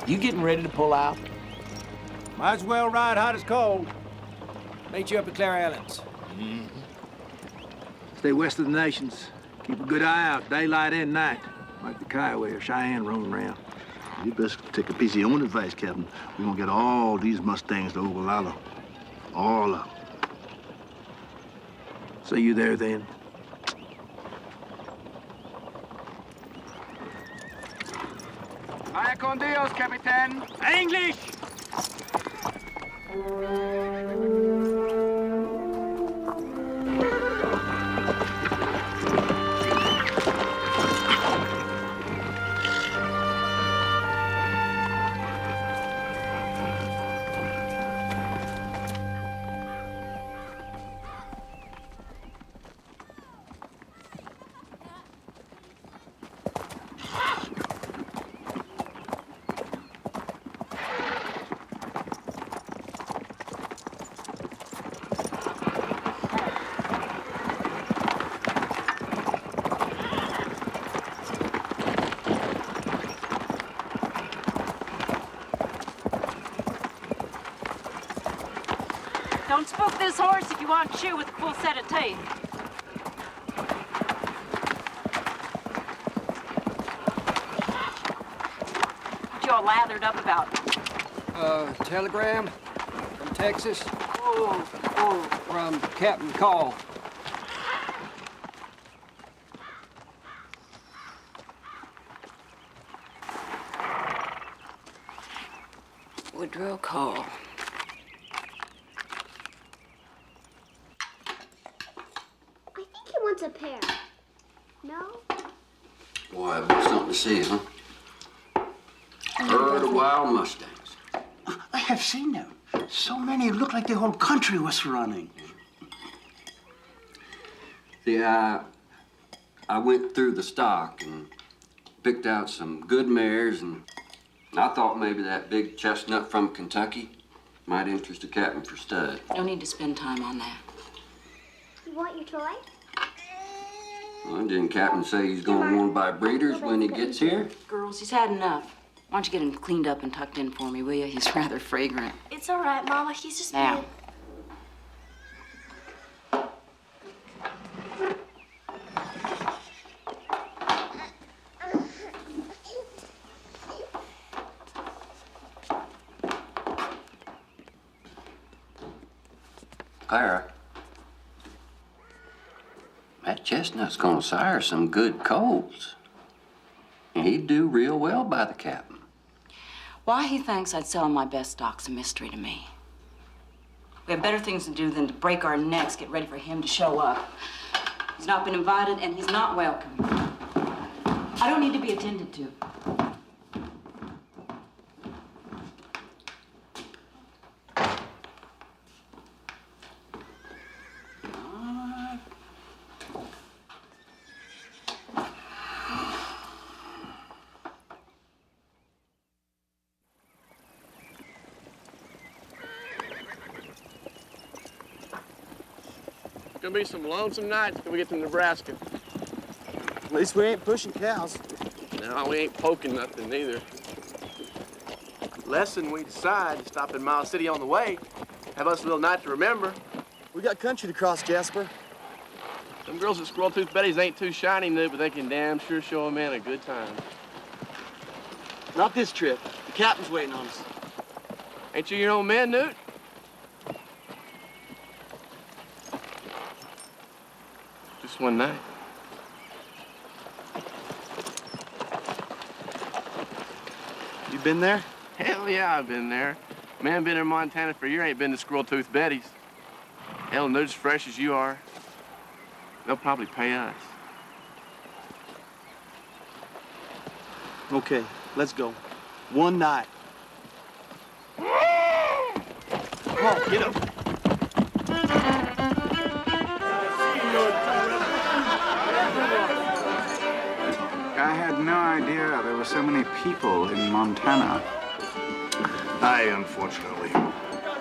Speaker 8: You getting ready to pull out?
Speaker 3: Might as well ride hot as cold. Meet you up at Clare Islands. Stay west of the Nations. Keep a good eye out, daylight and night. Like the Kiowa or Cheyenne roaming around.
Speaker 16: You best take a piece of your own advice, Captain. We're gonna get all these Mustangs to Ogallala. All of them.
Speaker 3: See you there then.
Speaker 9: Vaya con Dios, Capitan.
Speaker 3: English!
Speaker 20: Don't spook this horse if you want to chew with a full set of teeth. What you all lathered up about?
Speaker 3: Telegram from Texas.
Speaker 20: Oh.
Speaker 3: From Captain Call.
Speaker 20: Woodrow Call.
Speaker 15: I think he wants a pair. No?
Speaker 21: Boy, that'd be something to see, huh? Herd of wild Mustangs.
Speaker 22: I have seen them. So many look like the whole country was running.
Speaker 21: See, I went through the stock and picked out some good mares, and I thought maybe that big chestnut from Kentucky might interest the captain for stud.
Speaker 5: No need to spend time on that.
Speaker 15: You want your toy?
Speaker 21: Well, didn't Captain say he's gonna want to buy breeders when he gets here?
Speaker 5: Girls, he's had enough. Why don't you get him cleaned up and tucked in for me, will you? He's rather fragrant.
Speaker 15: It's all right, Mama. He's just
Speaker 5: Now.
Speaker 15: being...
Speaker 21: Clara, that chestnut's gonna sire some good colts. And he'd do real well by the captain.
Speaker 5: Why he thinks I'd sell him my best stock's a mystery to me. We have better things to do than to break our necks, get ready for him to show up. He's not been invited, and he's not welcome. I don't need to be attended to.
Speaker 9: Gonna be some lonesome nights till we get to Nebraska.
Speaker 12: At least we ain't pushing cows.
Speaker 9: No, we ain't poking nothing neither. Lesson we decide to stop in Miles City on the way. Have us a little night to remember.
Speaker 12: We got country to cross, Jasper.
Speaker 9: Them girls at Squirrel Tooth Betty's ain't too shiny new, but they can damn sure show a man a good time.
Speaker 12: Not this trip. The captain's waiting on us.
Speaker 9: Ain't you your own man, Newt? Just one night.
Speaker 12: You been there?
Speaker 9: Hell yeah, I've been there. Man been in Montana for a year, ain't been to Squirrel Tooth Betty's. Hell, Newt's as fresh as you are. They'll probably pay us.
Speaker 12: Okay, let's go. One night. Come on, get up.
Speaker 4: I had no idea there were so many people in Montana.
Speaker 14: Aye, unfortunately.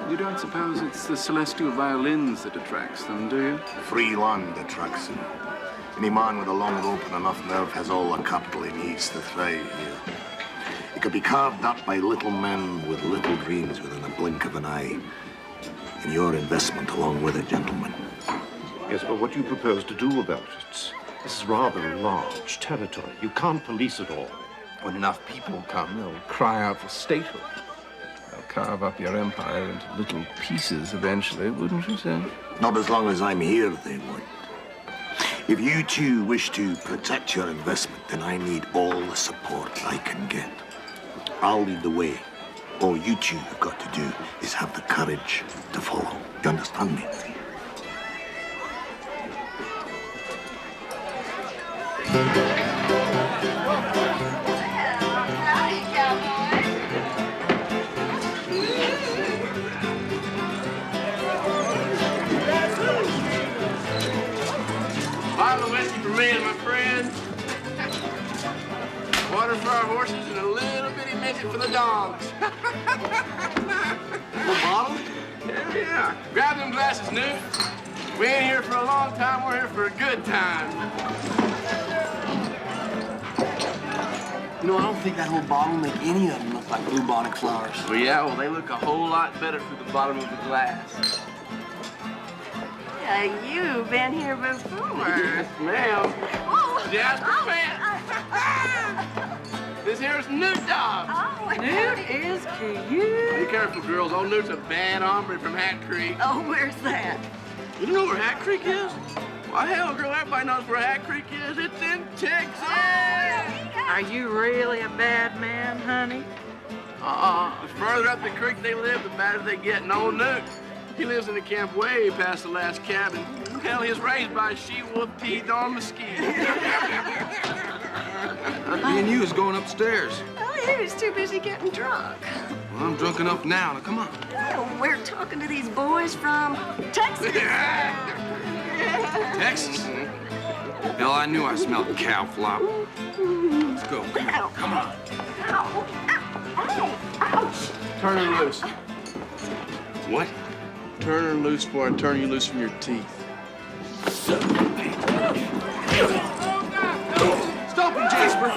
Speaker 4: You don't suppose it's the celestial violins that attracts them, do you?
Speaker 14: Free land attracts him. Any man with a long rope and enough nerve has all the capital he needs to thrive here. It could be carved up by little men with little dreams within a blink of an eye. And your investment along with it, gentlemen.
Speaker 22: Yes, but what do you propose to do about it? This is rather a large territory. You can't police it all.
Speaker 23: When enough people come, they'll cry out for statehood. They'll carve up your empire into little pieces eventually, wouldn't you say?
Speaker 14: Not as long as I'm here, they won't. If you two wish to protect your investment, then I need all the support I can get. I'll lead the way. All you two have got to do is have the courage to follow. You understand me?
Speaker 9: Bottle of whiskey for me and my friends. Water for our horses and a little bitty midget for the dogs.
Speaker 12: The bottle?
Speaker 9: Hell yeah. Grab them glasses, Newt. We ain't here for a long time, we're here for a good time.
Speaker 12: You know, I don't think that whole bottle will make any of them look like bluebonnet flowers.
Speaker 9: Well, yeah, well, they look a whole lot better through the bottom of the glass.
Speaker 24: Yeah, you've been here before.
Speaker 9: Yes, ma'am.
Speaker 24: Oh.
Speaker 9: Jasper This here's Newt Dog.
Speaker 24: Oh, Newt is cute.
Speaker 9: Be careful, girls. Old Newt's a bad hombre from Hat Creek.
Speaker 24: Oh, where's that?
Speaker 9: You don't know where Hat Creek is? Why, hell, girl, everybody knows where Hat Creek is. It's in Texas.
Speaker 24: Are you really a bad man, honey?
Speaker 9: The further up the creek they live, the badder they get. And old Newt, he lives in a camp way past the last cabin. Hell, he was raised by a she-wolf teethed on mesquite.
Speaker 23: Me and you is going upstairs.
Speaker 24: Oh, he was too busy getting drunk.
Speaker 23: Well, I'm drunk enough now. Now, come on.
Speaker 24: Oh, we're talking to these boys from Texas.
Speaker 23: Texas?
Speaker 9: Hell, I knew I smelled cow flop. Let's go. Come on. Turn her loose. What? Turn her loose before I turn you loose from your teeth. Stop him, Jasper!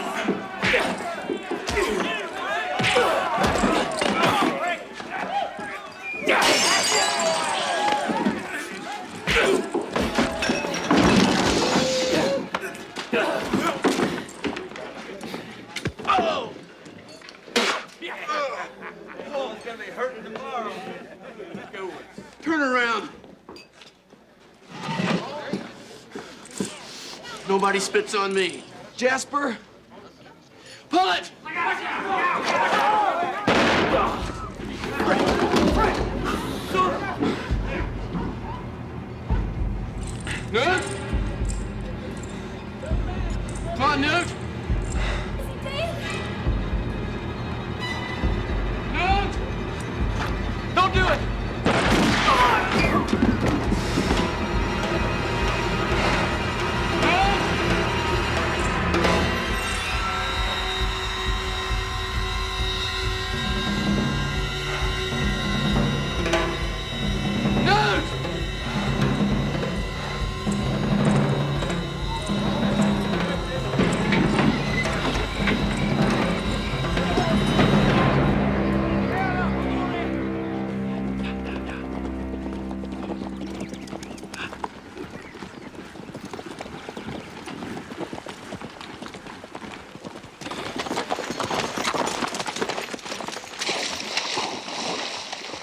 Speaker 9: Turn around. Nobody spits on me. Jasper, pull it! Newt? Come on, Newt. Newt! Don't do it!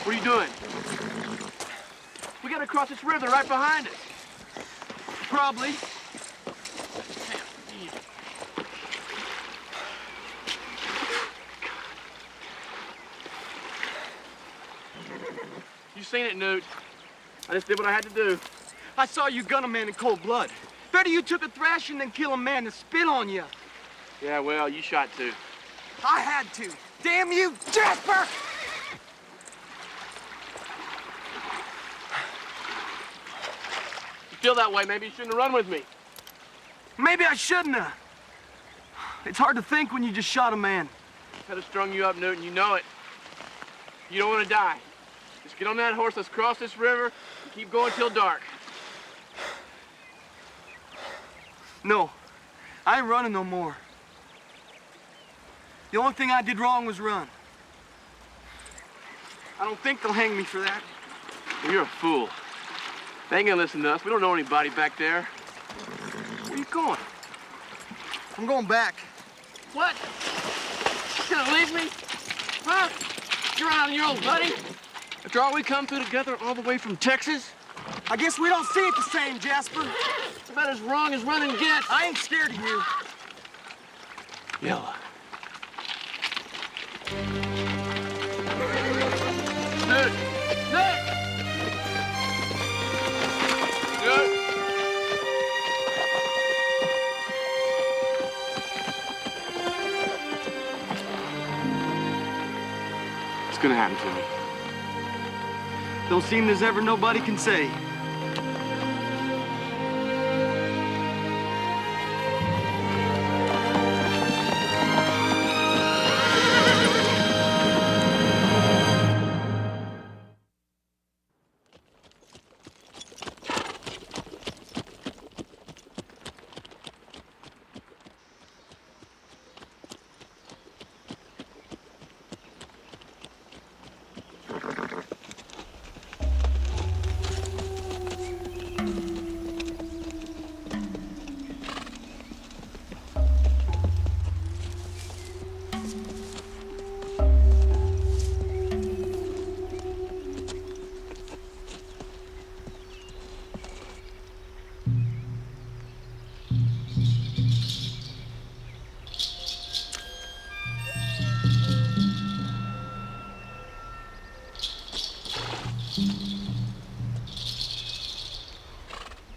Speaker 9: What are you doing? We gotta cross this river right behind us. Probably. You seen it, Newt. I just did what I had to do.
Speaker 12: I saw you gun a man in cold blood. Better you took a thrashing than kill a man that spit on you.
Speaker 9: Yeah, well, you shot too.
Speaker 12: I had to. Damn you, Jasper!
Speaker 9: You feel that way, maybe you shouldn't have run with me.
Speaker 12: Maybe I shouldn't have. It's hard to think when you just shot a man.
Speaker 9: Could have strung you up, Newton, you know it. You don't want to die. Just get on that horse, let's cross this river, and keep going till dark.
Speaker 12: No, I ain't running no more. The only thing I did wrong was run. I don't think they'll hang me for that.
Speaker 9: Well, you're a fool. They ain't gonna listen to us. We don't know anybody back there. Where you going?
Speaker 12: I'm going back.
Speaker 9: What? You gonna leave me? Huh? You're out on your own, buddy? After all we come through together all the way from Texas?
Speaker 12: I guess we don't see it the same, Jasper.
Speaker 9: It's about as wrong as running gets.
Speaker 12: I ain't scared of you.
Speaker 9: Yella. Newt! Newt! Newt! What's gonna happen to me?
Speaker 12: Don't seem there's ever nobody can say.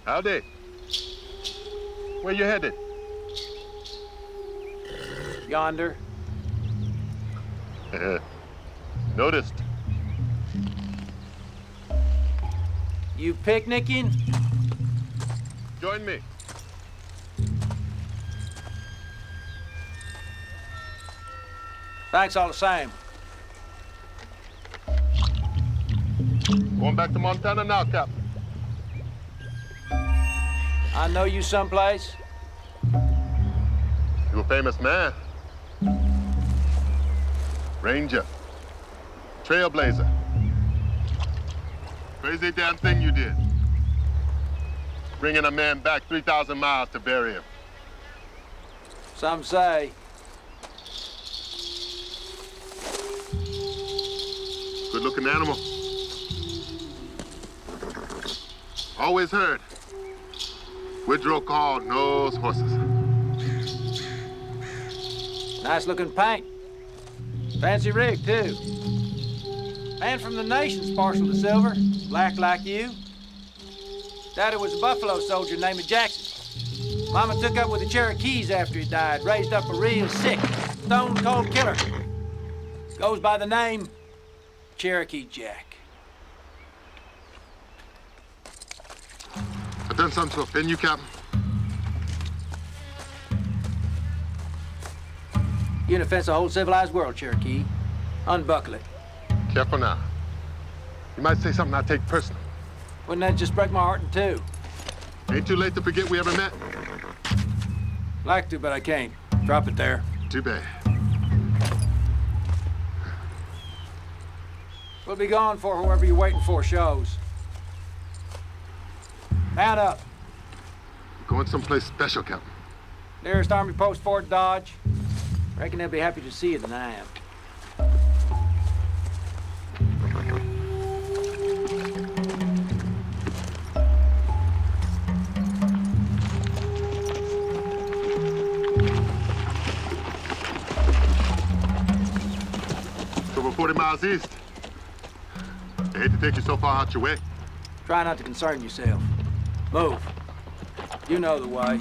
Speaker 6: Howdy. Where you headed?
Speaker 3: Yonder.
Speaker 6: Noticed.
Speaker 3: You picnicking?
Speaker 6: Join me.
Speaker 3: Thanks all the same.
Speaker 6: Going back to Montana now, Captain.
Speaker 3: I know you someplace.
Speaker 6: You a famous man. Ranger. Trailblazer. Crazy damn thing you did. Bringing a man back 3,000 miles to bury him.
Speaker 3: Some say.
Speaker 6: Good-looking animal. Always heard. Woodrow called knows horses.
Speaker 3: Nice looking paint. Fancy rig, too. Man from the nation's partial to silver, black like you. Daddy was a buffalo soldier named Jackson. Mama took up with the Cherokees after he died, raised up a real sick, stone-cold killer. Goes by the name Cherokee Jack.
Speaker 6: I done something to offend you, Captain?
Speaker 3: You're an offense to the whole civilized world, Cherokee. Unbuckle it.
Speaker 6: Careful now. You might say something I take personal.
Speaker 3: Wouldn't that just break my heart in two?
Speaker 6: Ain't too late to forget we ever met.
Speaker 3: Like to, but I can't. Drop it there.
Speaker 6: Too bad.
Speaker 3: We'll be gone for whoever you're waiting for shows. Mount up.
Speaker 6: Going someplace special, Captain.
Speaker 3: Nearest Army post, Fort Dodge. Reckon they'll be happy to see you than I am.
Speaker 6: It's over 40 miles east. I hate to take you so far out your way.
Speaker 3: Try not to concern yourself. Move. You know the way.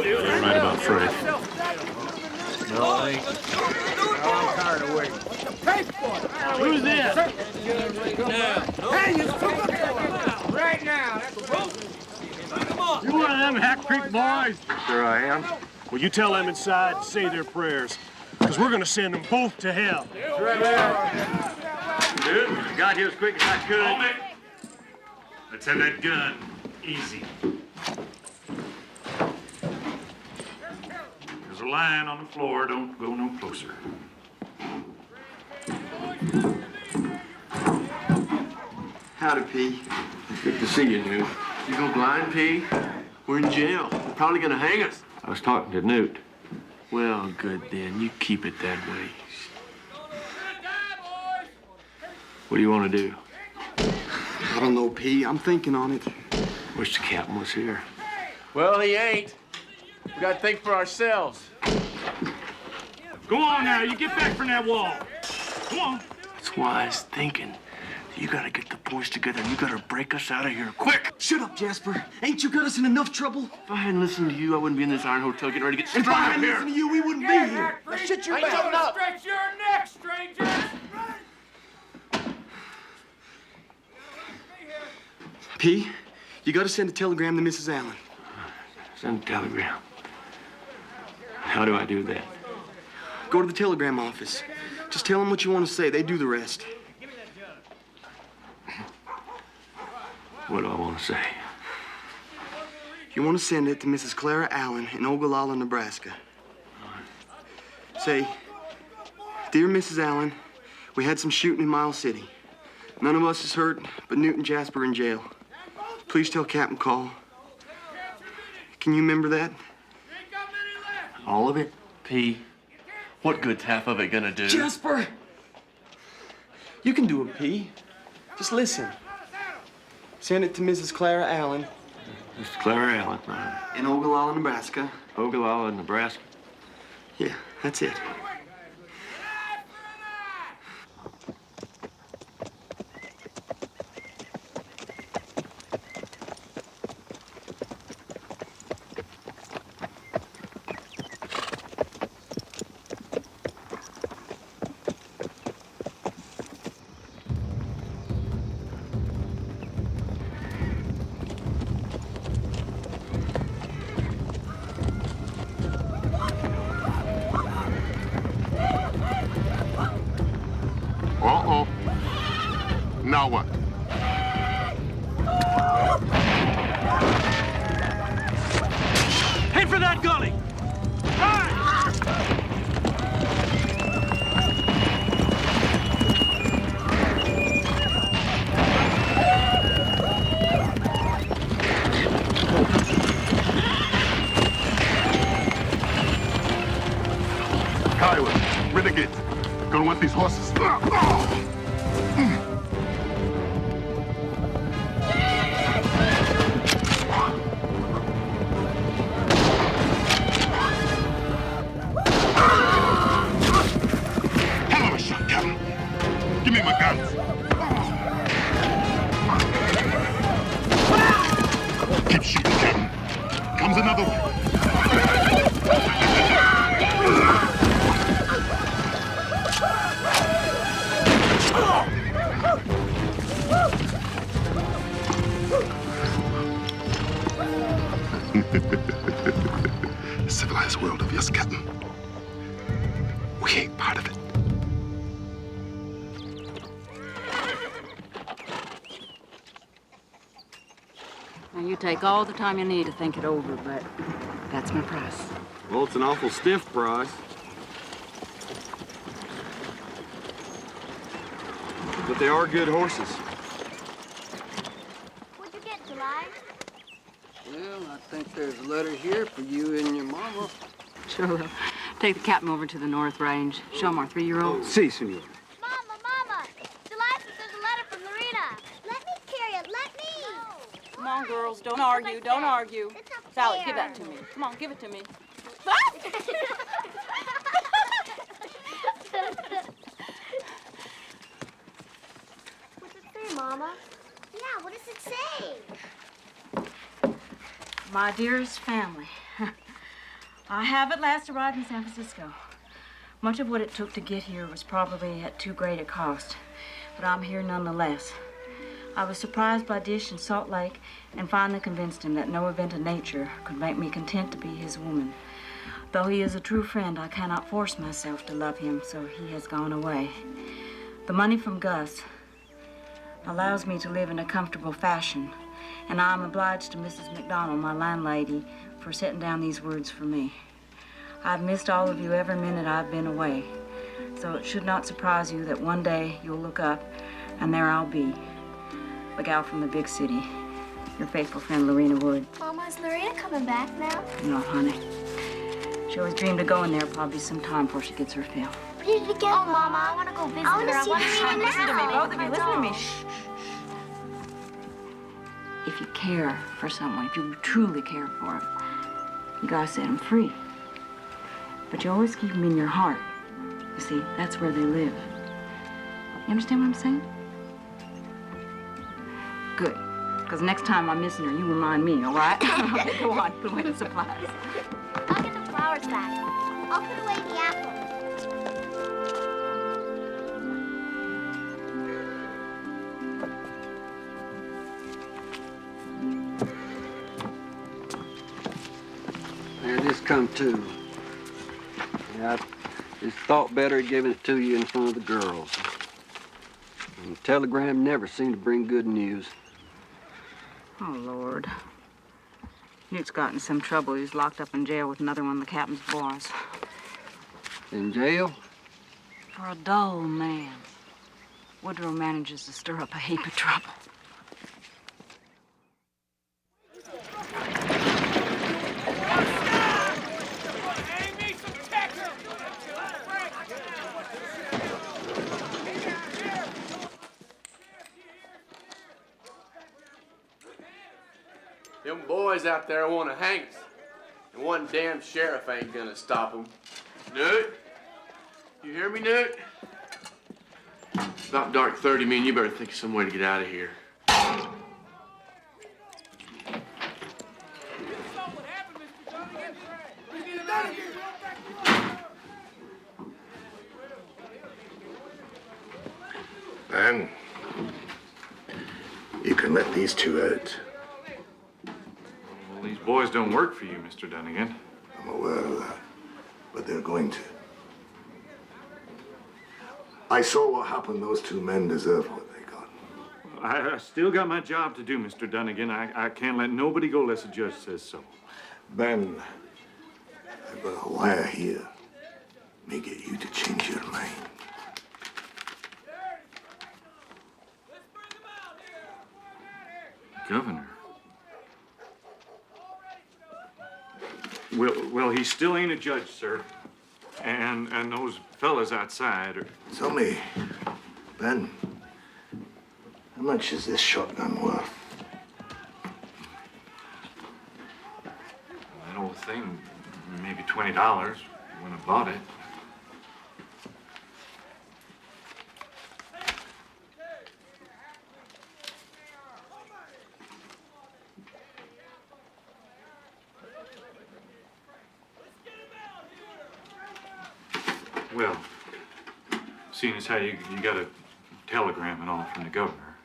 Speaker 23: You're right about Fred.
Speaker 3: No, I ain't. I'm tired of waiting.
Speaker 24: Who's this?
Speaker 3: Hey, you right now.
Speaker 24: You one of them Hack Creek boys?
Speaker 23: Sure I am. Well, you tell them inside to say their prayers, because we're going to send them both to hell.
Speaker 18: Dude, got here as quick as I could.
Speaker 2: Hold it. Let's have that gun easy. There's a line on the floor. Don't go no closer.
Speaker 12: Howdy, P.
Speaker 18: Good to see you, Newt.
Speaker 9: You go blind, P? We're in jail. They're probably gonna hang us.
Speaker 18: I was talking to Newt.
Speaker 9: Well, good then. You keep it that way.
Speaker 18: What do you want to do?
Speaker 12: I don't know, P. I'm thinking on it.
Speaker 18: Wish the captain was here.
Speaker 9: Well, he ain't. We gotta think for ourselves.
Speaker 2: Go on now. You get back from that wall. Come on.
Speaker 18: That's wise thinking. You gotta get the boys together and you gotta break us out of here quick.
Speaker 12: Shut up, Jasper. Ain't you got us in enough trouble?
Speaker 9: If I hadn't listened to you, I wouldn't be in this iron hotel getting ready to get
Speaker 12: And if I
Speaker 9: strung up
Speaker 12: hadn't
Speaker 9: here.
Speaker 12: listened to you, we wouldn't be here. Now shut your mouth.
Speaker 2: Stretch your neck, strangers.
Speaker 12: P, you gotta send a telegram to Mrs. Allen.
Speaker 18: Send a telegram. How do I do that?
Speaker 12: Go to the telegram office. Just tell them what you want to say. They do the rest.
Speaker 18: What do I want to say?
Speaker 12: You want to send it to Mrs. Clara Allen in Ogallala, Nebraska. Say, Dear Mrs. Allen, we had some shooting in Miles City. None of us is hurt, but Newt and Jasper in jail. Please tell Captain Call. Can you remember that?
Speaker 9: All of it? P, what good's half of it gonna do?
Speaker 12: Jasper! You can do it, P. Just listen. Send it to Mrs. Clara Allen.
Speaker 18: Mr. Clara Allen.
Speaker 12: In Ogallala, Nebraska.
Speaker 18: Ogallala, Nebraska.
Speaker 12: Yeah, that's it.
Speaker 6: Now what?
Speaker 2: Head for that gully!
Speaker 6: Coyote, renegades, gonna want these horses. Hell of a shot, Captain. Give me my guns. Keep shooting, Captain. Comes another one. The civilized world of yours, Captain. We ain't part of it.
Speaker 5: Now, you take all the time you need to think it over, but that's my price.
Speaker 12: Well, it's an awful stiff price. But they are good horses.
Speaker 15: What'd you get, July?
Speaker 21: Well, I think there's a letter here for you and your mama.
Speaker 5: Sure. Take the captain over to the North Range. Show him our 3-year-old.
Speaker 12: Si, senor.
Speaker 15: Mama! July says there's a letter from Lorena. Let me carry it, let me! No.
Speaker 20: Come on, girls, don't argue, don't argue.
Speaker 15: It's not
Speaker 20: Sally,
Speaker 15: fair.
Speaker 20: give that to me. Come on, give it to me.
Speaker 15: What's it say, Mama? Yeah, what does it say?
Speaker 5: My dearest family, I have at last arrived in San Francisco. Much of what it took to get here was probably at too great a cost, but I'm here nonetheless. I was surprised by Dish in Salt Lake and finally convinced him that no event of nature could make me content to be his woman. Though he is a true friend, I cannot force myself to love him, so he has gone away. The money from Gus allows me to live in a comfortable fashion, and I am obliged to Mrs. McDonald, my landlady, for setting down these words for me. I've missed all of you every minute I've been away, so it should not surprise you that one day you'll look up and there I'll be, the gal from the big city, your faithful friend Lorena Wood.
Speaker 15: Mama, is Lorena coming back now?
Speaker 5: No, honey. She always dreamed of going there probably sometime before she gets her fill.
Speaker 15: We did it again. Oh, Mama, I want to go visit her. I want to see her.
Speaker 5: Listen to me, both of you, listen to me.
Speaker 15: Shh.
Speaker 5: If you care for someone, if you truly care for them, you gotta set them free. But you always keep them in your heart. You see, that's where they live. You understand what I'm saying? Good. Because next time I'm missing her, you remind me, all right? Okay, go on, put away the supplies.
Speaker 15: I'll get the flowers back. I'll put away the apple.
Speaker 21: There this come too. Yeah, I just thought better of giving it to you in front of the girls. And the telegram never seemed to bring good news.
Speaker 5: Oh, Lord. Newt's got in some trouble. He's locked up in jail with another one of the captain's boys.
Speaker 21: In jail?
Speaker 5: For a dull man. Woodrow manages to stir up a heap of trouble.
Speaker 9: Them boys out there want to hang us. And one damn sheriff ain't gonna stop them. Newt? You hear me, Newt? About dark 30, me and you better think of some way to get out of here.
Speaker 16: Then you can let these two out.
Speaker 2: Well, these boys don't work for you, Mr. Dunnigan.
Speaker 16: I'm aware of that, but they're going to. I saw what happened. Those two men deserve what they got.
Speaker 2: I still got my job to do, Mr. Dunnigan. I can't let nobody go unless the judge says so.
Speaker 14: Ben, I've got a wire here. May get you to change your mind.
Speaker 2: Governor. Well, he still ain't a judge, sir. And those fellas outside are...
Speaker 14: Tell me, Ben, how much is this shotgun worth?
Speaker 2: That old thing, maybe $20 when I bought it. Well, seeing as how you got a telegram and all from the governor.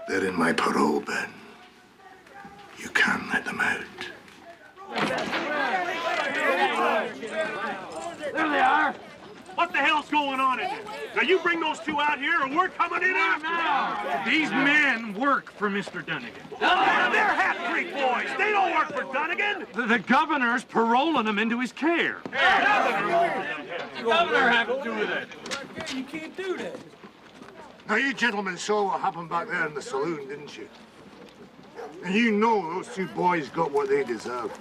Speaker 14: They're in my parole, Ben. You can't let them out.
Speaker 2: There they are. What the hell's going on in there? Now, you bring those two out here, or we're coming in after them. These men work for Mr. Dunnigan. They're half-breed boys. They don't work for Dunnigan. The governor's paroling them into his care.
Speaker 18: The governor have to do with it.
Speaker 16: You can't do that.
Speaker 14: Now, you gentlemen saw what happened back there in the saloon, didn't you? And you know those two boys got what they deserved.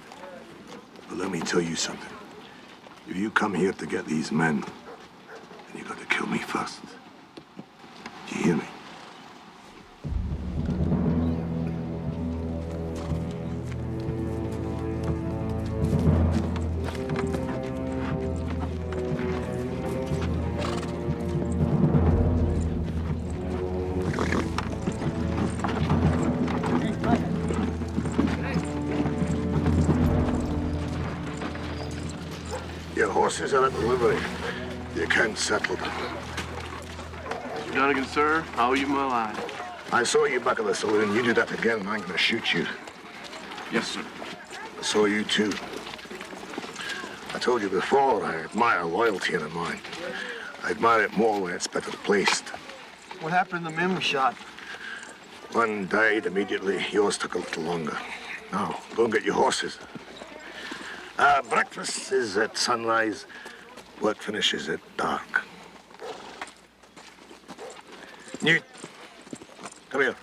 Speaker 14: But let me tell you something. If you come here to get these men, then you got to kill me first. Do you hear me? Your horses are at the livery. The account's settled.
Speaker 9: Mr. Dunnigan, sir, I owe you my life.
Speaker 14: I saw you back at the saloon. You do that again, and I'm gonna shoot you.
Speaker 9: Yes, sir.
Speaker 14: I saw you too. I told you before, I admire loyalty in a man. I admire it more when it's better placed.
Speaker 9: What happened to the men we shot?
Speaker 14: One died immediately. Yours took a little longer. Now, go and get your horses. Breakfast is at sunrise. Work finishes at dark. Newt, come here.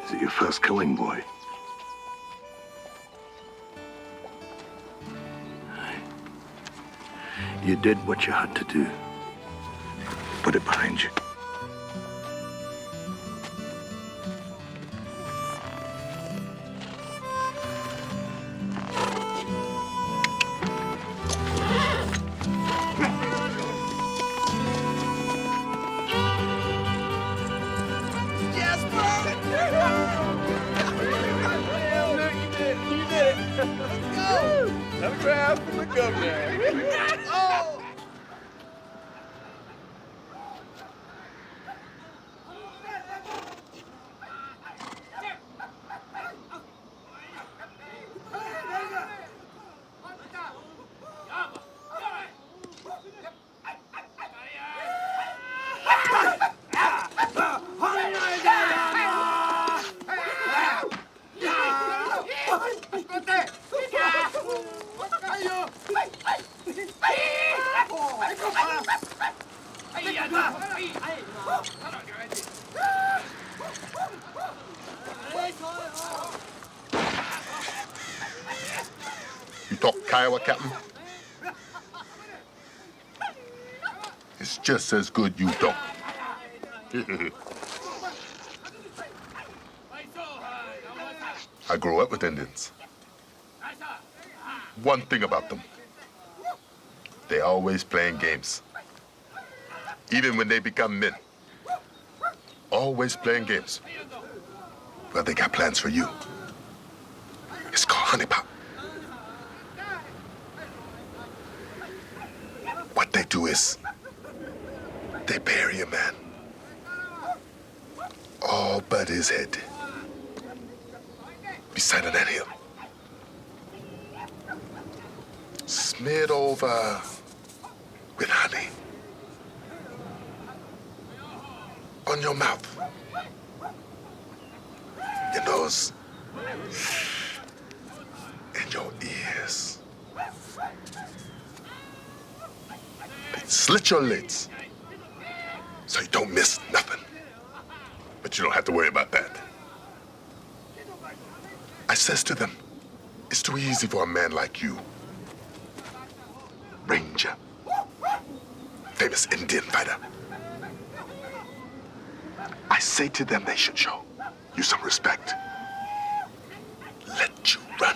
Speaker 14: Is it your first killing, boy? Aye. You did what you had to do. Put it behind you.
Speaker 9: Autograph from the governor. Oh!
Speaker 6: You talk Kiowa, Captain? It's just as good you don't. I grew up with Indians. One thing about them, they always playing games. Even when they become men. Always playing games. Well, they got plans for you. It's called honeypot. What they do is, they bury a man. All but his head. Beside an anthill. Smeared over run your mouth, your nose, and your ears. They slit your lids so you don't miss nothing. But you don't have to worry about that. I says to them, it's too easy for a man like you, Ranger, famous Indian fighter. I say to them they should show you some respect. Let you run.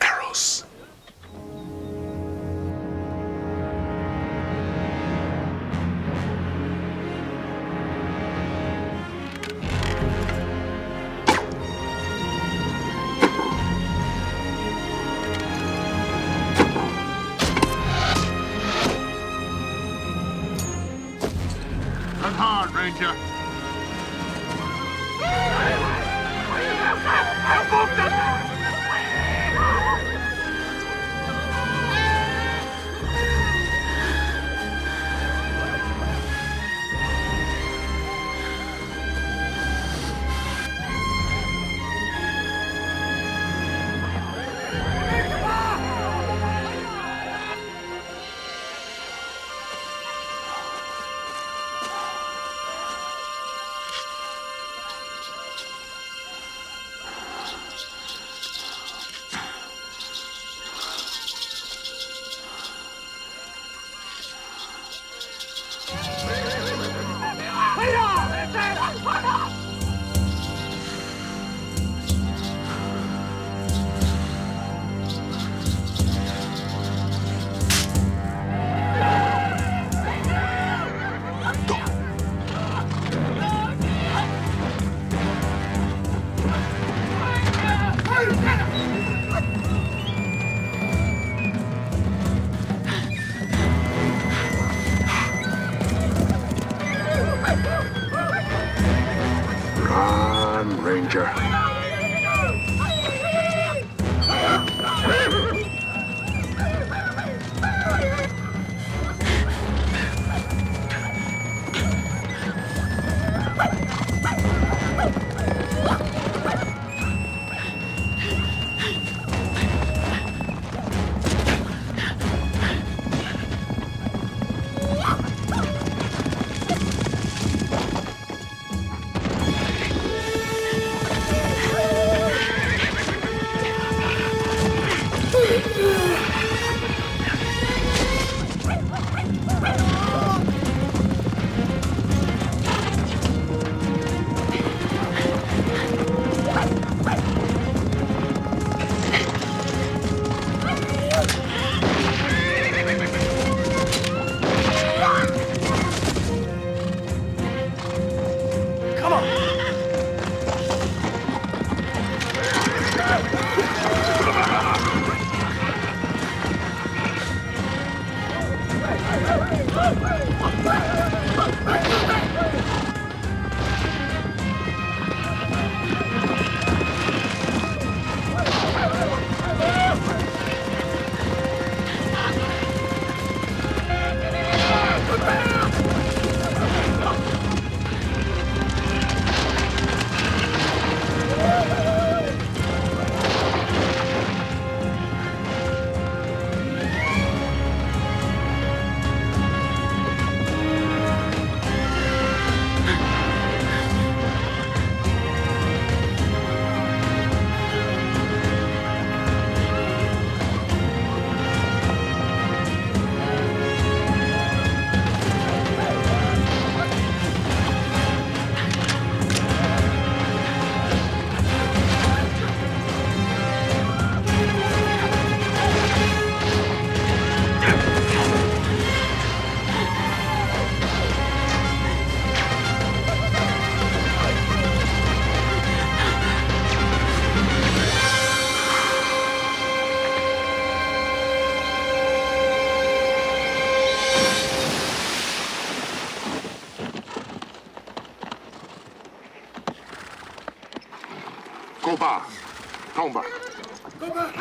Speaker 6: Arrows.
Speaker 2: Run hard, Ranger.
Speaker 6: Run, Ranger. Go back. Come back.
Speaker 15: Go back.